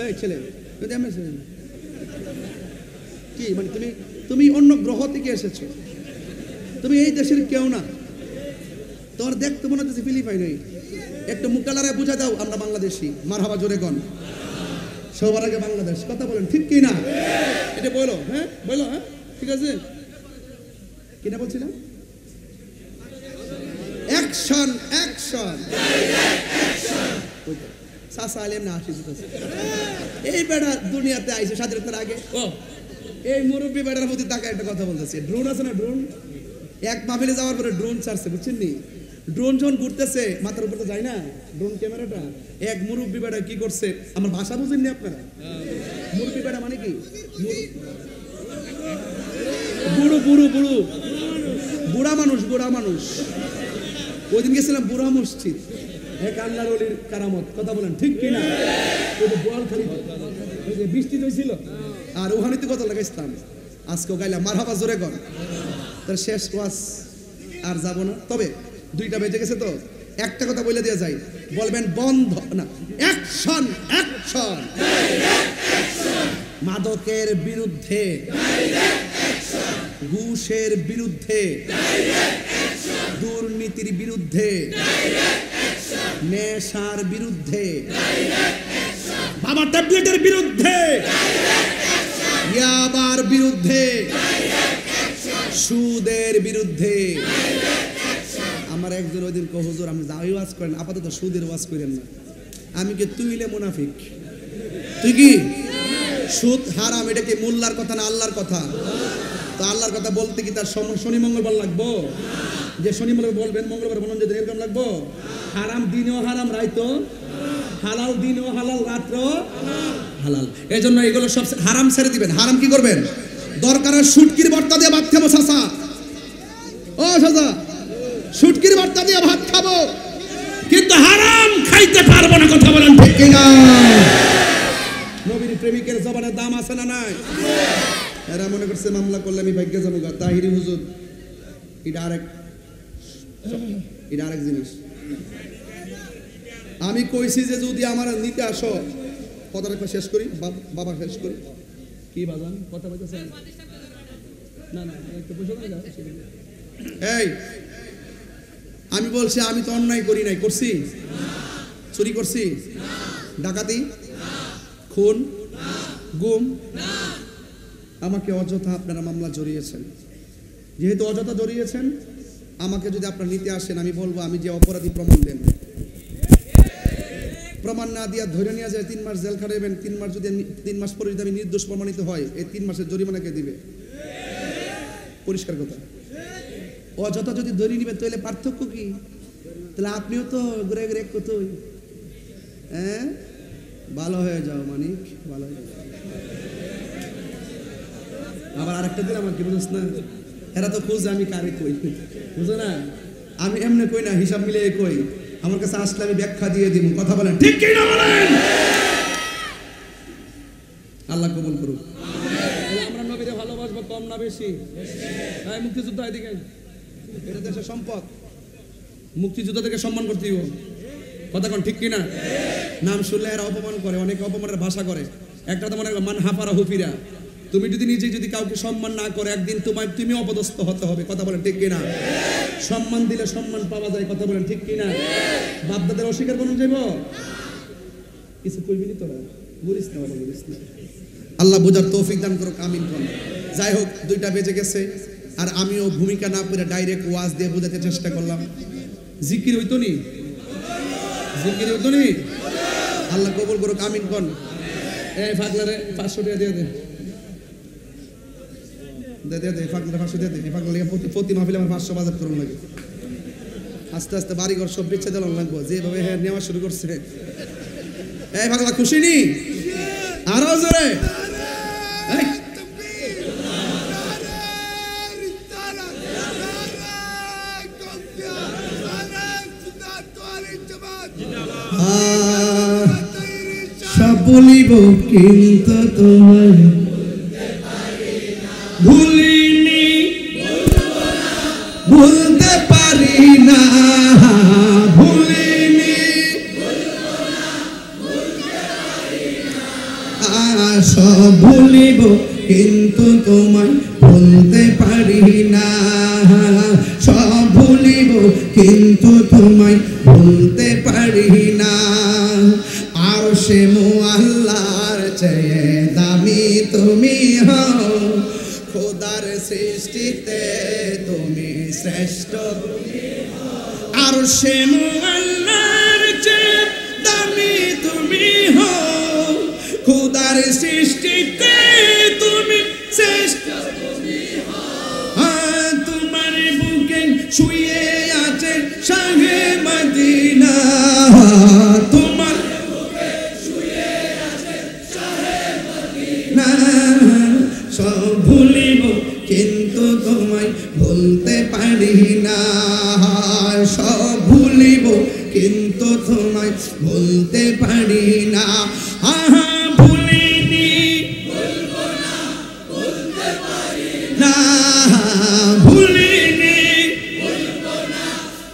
এই ছেলে তুই এমএস কি মানে তুমি অন্য গ্রহ থেকে এসেছো তুমি এই দেশের কেউ না তোমার দেখতে মনে হচ্ছে ফিলিপাইন নই একটু মুকালারে বুঝা দাও আমরা বাংলাদেশি মারহাবা জোরে গন সবার আগে বাংলাদেশ কথা বলেন ঠিক কি না এটা বলো হ্যাঁ বলো হ্যাঁ ঠিক আছে কিনা বলছিলাম অ্যাকশন অ্যাকশন ডাইরেক্ট অ্যাকশন সাসা আলেম না আসিস এই বেড়া দুনিয়াতে আইছে স্বাধীনতার আগে ও এই মুরব্বী বেড়ার মধ্যে তাকে একটা কথা বলতেছে ড্রোন আছে না ড্রোন এক মাহফিলে যাওয়ার পরে ড্রোন ছাড়ছে বুঝছেন নি ড্রোন যখন ঘুরতেছে মাথার উপরে তো যায় না ড্রোন ক্যামেরাটা এক মুরব্বী বেড়া কি করছে আমার ভাষা বুঝেননি আপনারা মুরব্বী বেড়া মানে কি বুড়ো বুড়ো বুড়ো বুড়া মানুষ ওই দিন গেছিলাম বুড়া মসজিদ এক আল্লাহর ওলির কারামত কথা বলেন ঠিক কিনা ওই যে বোয়ালখালী ওই যে বৃষ্টি হয়েছিল আর ওখানেতে কত লাগাইছিলাম আজকেও গাইলাম মারহাবা জোরে কর তার শেষ ক্লাস আর যাব না তবে 2টা বেজে গেছে তো একটা কথা বলে দেওয়া যায় বলবেন বন্ধ না অ্যাকশন অ্যাকশন মাদকের বিরুদ্ধে ঘুষের বিরুদ্ধে দুর্নীতির বিরুদ্ধে নেশার বিরুদ্ধে বাবা ট্যাবলেটের বিরুদ্ধে ইয়াবার বিরুদ্ধে সুদের বিরুদ্ধে আমার একজন ওই দিন হুজুর আপনি যাই ওয়াজ করেন আপাতত সুদের ওয়াজ করেন না আমি কি তুইলে মুনাফিক তুই কি সুদ হারাম এটা কি মোল্লার কথা না আল্লাহর কথা তো আল্লাহর কথা বলতে কি তার শনি মঙ্গলবার লাগবো যে শনি মঙ্গলবার বলবেন মঙ্গলবার বলুন যে এরকম লাগবো হারাম দিনও হারাম রাইতো হালাল দিনও হালাল রাত্র হালাল এই জন্য এগুলো সব হারাম ছেড়ে দিবেন হারাম কি করবেন দরকার শুটকির ভর্তা দিয়ে ভাত খাবো চাচা ও চাচা শুটকির ভর্তা দিয়ে ভাত খাবো, কিন্তু হারাম খাইতে পারবো না। কথা বলেন ঠিক ঠিক না? নবীর প্রেমিকের জবানের দাম আছে না নাই? এরা মনে করছে মামলা করলে আমি ভাগ্যে যাবো গা। তাহিরি হুজুর এটা আরেক জিনিস। আমি কইছি যে যদি আমার নিতে আসো, কথাটা শেষ করি, বাবা শেষ করি। কি বাজান কথা বলতেছেন? না না একটু বুঝো না। এই আমি বলছি আমি তো অন্যায় করি নাই। করছি? চুরি করছি? ডাকাতি, খুন, গুম? আমাকে অযথা আপনারা মামলা জড়িয়েছেন। যেহেতু অযথা জড়িয়েছেন, আমাকে যদি আপনারা নিতে আসেন, আমি বলবো আমি যে অপরাধী প্রমাণ দেন। প্রমাণ না দিয়া ধরে নিয়ে যায় 3 মাস জেল খাটাবেন। 3 মাস যদি 3 মাস পরে যদি আমি নির্দোষ প্রমাণিত হয়, এই 3 মাসের জরিমানা কে দিবে? পরিষ্কার কথা। অযথা যদি ধরে নিবেন তাহলে পার্থক্য কি? তাহলে আপনিও তো ঘুরে ঘুরে কোথায় ভালো হয়ে যাও, মানিক ভালো হয়ে যাও। আবার আরেকটা দিন আমার কি বুঝছ না, এরা তো খুঁজে আমি কারে কই, বুঝো না? আমি এমনি কই না, হিসাব মিলিয়ে কই। আমার কাছে আসলে আমি ব্যাখ্যা দিয়ে দিব। কথা বলেন ঠিক কি না বলেন? আল্লাহ কবুল করুক। আমরা নবীরে ভালোবাসবো কম না বেশি? এই মুক্তিযুদ্ধ এদিকে, এটা দেশের সম্পদ। মুক্তিযুদ্ধকে সম্মান করতে হবে। কথা কোন ঠিক কি না? নাম শুনলে এরা অপমান করে, অনেকে অপমানের ভাষা করে। একটা তো মনে হয় মান হাফারা হুফিরা। তুমি যদি নিজে যদি কাউকে সম্মান না করে, একদিন তুমি অপদস্থ হতে হবে। কথা বলেন ঠিক কি না? সম্মান দিলে সম্মান পাওয়া যায়। কথা বলেন ঠিক কি না? বাপদাদের অস্বীকার করুন যাইব কিছু কইবি নি তোরা? বলিস না বাবা, বলিস না। আল্লাহ বোঝার তৌফিক দান করুক, আমিন কোন। যাই হোক, 2টা বেজে গেছে, আর আমিও ভূমিকা না করে ডাইরেক্ট ওয়াজ দিয়ে বোঝাতে চেষ্টা করলাম। জিকির হইতো নি? জিকির হইতো নি? আল্লাহ কবুল করুক, আমিন কোন। এই ফাগলারে 500 টাকা দিয়ে দে, ফাগলারে 500 দিয়ে দে। ফাগলা প্রতি মাহফিলে আমার 500 বাজার করুন লাগে। আস্তে আস্তে বাড়িঘর সব বেচে দিলাম লাগবো, যেভাবে হ্যাঁ নেওয়া শুরু করছে। এই ফাগলা খুশি নি? আরো জোরে। সব বলিব কিন্তু তোমায় ভুলিনি, ভুলতে পারি না, ভুলিনি, সব ভুলিব কিন্তু তোমায় ভুলতে পারি না, সব ভুলিব কিন্তু তোমায় ভুলতে পারি না। আর সে মুআল্লার চেয়ে দামি তুমি হও, খোদার সৃষ্টিতে তুমি শ্রেষ্ঠ। আর সে মুআল্লার চেয়ে দামি তুমি হও, খোদার সৃষ্টিতে তুমি শ্রেষ্ঠ। তোমার বুকে শুয়ে আছে শাহে মদিনা, তোমার বুকে শুয়ে আছে শাহে মদিনা। সব ভুলিব কিন্তু তোমায় ভুলতে পারি না, সব ভুলিব কিন্তু তোমায় ভুলতে পারি না। ভুলিনি, ভুলবো না, ভুলতে পারি না, ভুলিনি, ভুলবো না,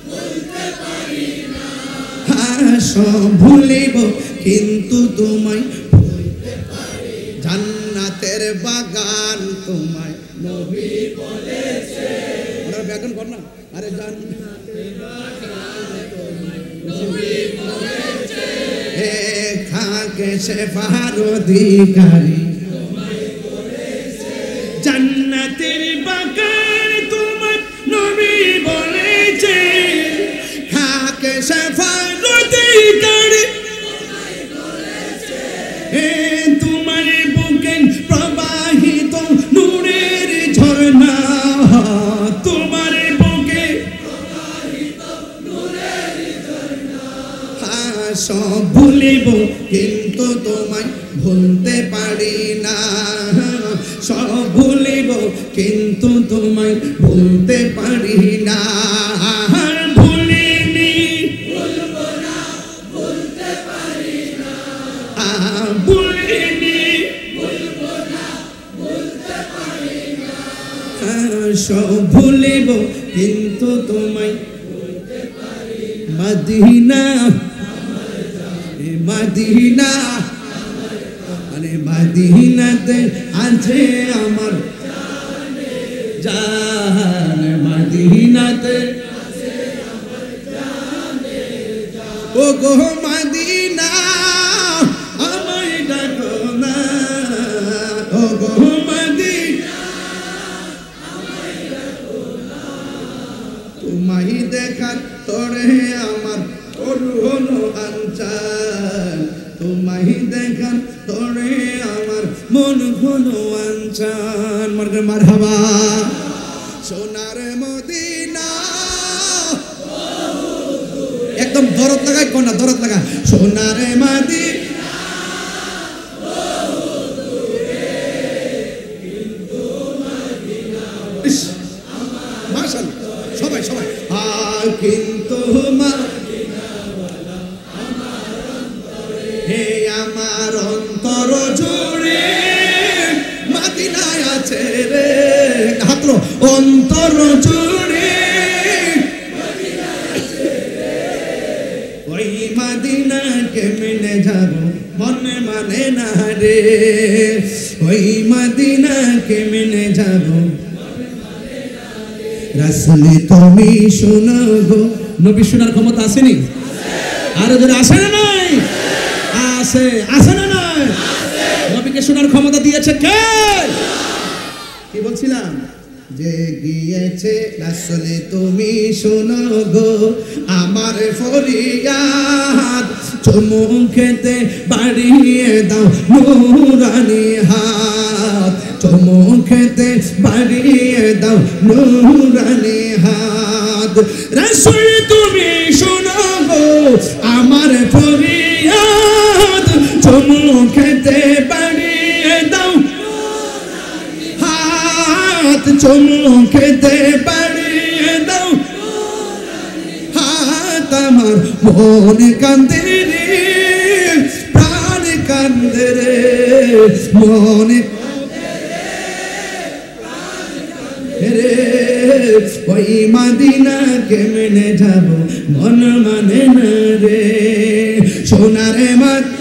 ভুলতে পারি না। সব ভুলিব কিন্তু তোমায় ভুলতে পারি। জান্নাতের বাগান তোমায় নবী বলেছে। ওনার ব্যাকরণ কর না। আরে জান্নাতের বাগান তোমায় নবী বলেছে, খাকে শেফার অধিকারী তোমায় বলেছে। জান্নাতের বাগান তোমায় নবী বলেছে, খাকে শেফার অধিকারী তোমায় বলেছে। তোমার বুকে প্রবাহিত নূরের ঝর্ণা, তোমার বুকে প্রবাহিত নূরের ঝর্ণা। সব ভুলিব কিন্তু তোমায় ভুলতে পারি না, সব ভুলিব কিন্তু তোমায় ভুলতে পারি না। ভুলিনি সব ভুলিব কিন্তু তোমায় মদিনা মদিনা আরে মদিনাতে আছে আমার জান মদিনাতে ও গো মদিনা আমায় ডাকো না ও গো মদিনা তোমায় দেখার তোরে আমার হলো আনচান তোমায় দেখার তোরে আমার মন হলো আনচান মারহাবা সোনার মদিনা একদম দরদ লাগাই কোনা দরদ লাগা সোনার মদিনা মাশাআল্লাহ সবাই সবাই কিন্তু হে আমার অন্তর জুড়ে মদিনায় আছে রে হাতলো অন্তর জুড়ে ওই মদিনা কেমনে যাব মনে মানে না রে ওই মদিনা কেমনে যাব রাসূলি তুমি শোনো গো নবী শোনার ক্ষমতা আসেনি আর যদি আসে না নাই আছে আছে না নাই নবীকে শোনার ক্ষমতা দিয়েছে কে কি বলছিলাম যে গিয়েছে রাসূলি তুমি শোনো গো আমার ফরিয়াদ চুমুকেতে বাড়িয়ে দাও নূরানি হাত চুমুকেতে বাড়িয়ে দাও নূরানি হাত রাসূলি তুমি শোনো গো আমার ফরিয়াদ চুমুকেতে বাড়িয়ে দাও হাত চুমুকেতে বাড়িয়ে দাও হাত আমার মন কান্দে রে প্রাণ কান্দে রে মন রে ওই মদিনা কেমনে যাব মন মানে না রে সোনারে মদিনা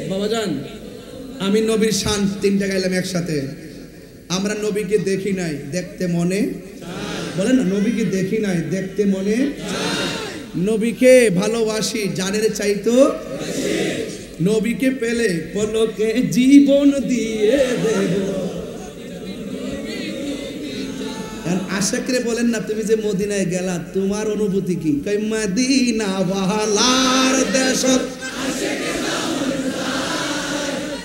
বাবাজান আমি নবীর শান তিনটা গাইলাম একসাথে আমরা নবীকে দেখি নাই দেখতে মনে বলেন না নবীকে দেখি নাই দেখতে মনে নবীকে ভালোবাসি জানের চাইতো নবীকে পেলে পলকে জীবন দিয়ে দেব আর আশিকরে বলেন না তুমি যে মদিনায় গেলা তোমার অনুভূতি কি কই মদিনা ওয়ালার দেশ আশিকে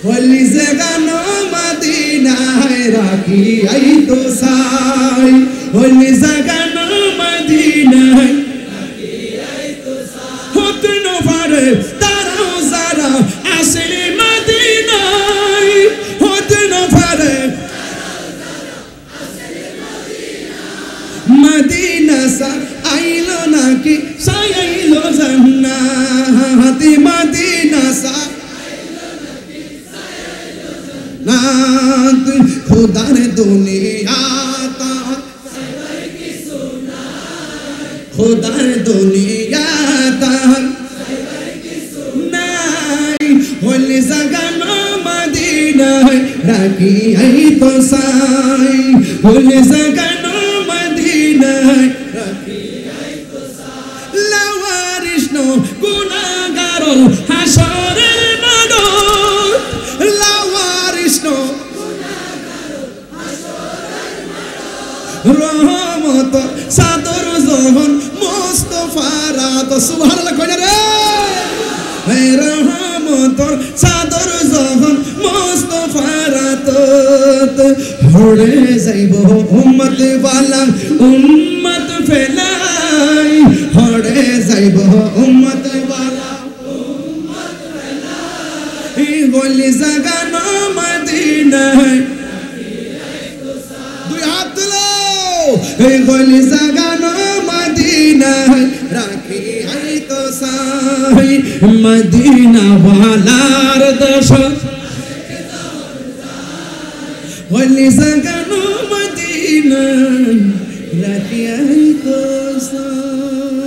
হলি জাগানো মদিনায় রাখি আই তো সাই হলি জাগানো মদিনায় রাখি আই তো সাই হতে ন পারে তারাও যারা আসে মদিনায় হতে ন পারে তারাও যারা আসে মদিনায় মদিনা সা আইলো নাকি সাই আইলো জান্নাত মদিনা সা नात खुदा ने दुनिया तक सबर की सुनाई खुदा ने दुनिया तक सबर की सुनाई होली जगनो मदीना राखी आई तो साई होली जगनो मदीना राखी आई तो साई लावारिश नो गुनाहगारों हाशरे मदो রহমত সাদর জহন মুস্তাফারা তো সুবহানাল্লাহ কইনা রে হে রহমত সাদর জহন মুস্তাফারা তো হড়ে যাইব উম্মত ওয়ালা উম্মত ফেলাই হড়ে যাইব উম্মত ওয়ালা উম্মত ফেলাই গলি জাগানো মদিনায় দুই হাত তুলো এই গলি জাগানো মদিনায় রাখি আই তো সাই মদিনা ওয়ালার দেশ গলি জাগানো মদিনায় রাখি আই তো সাই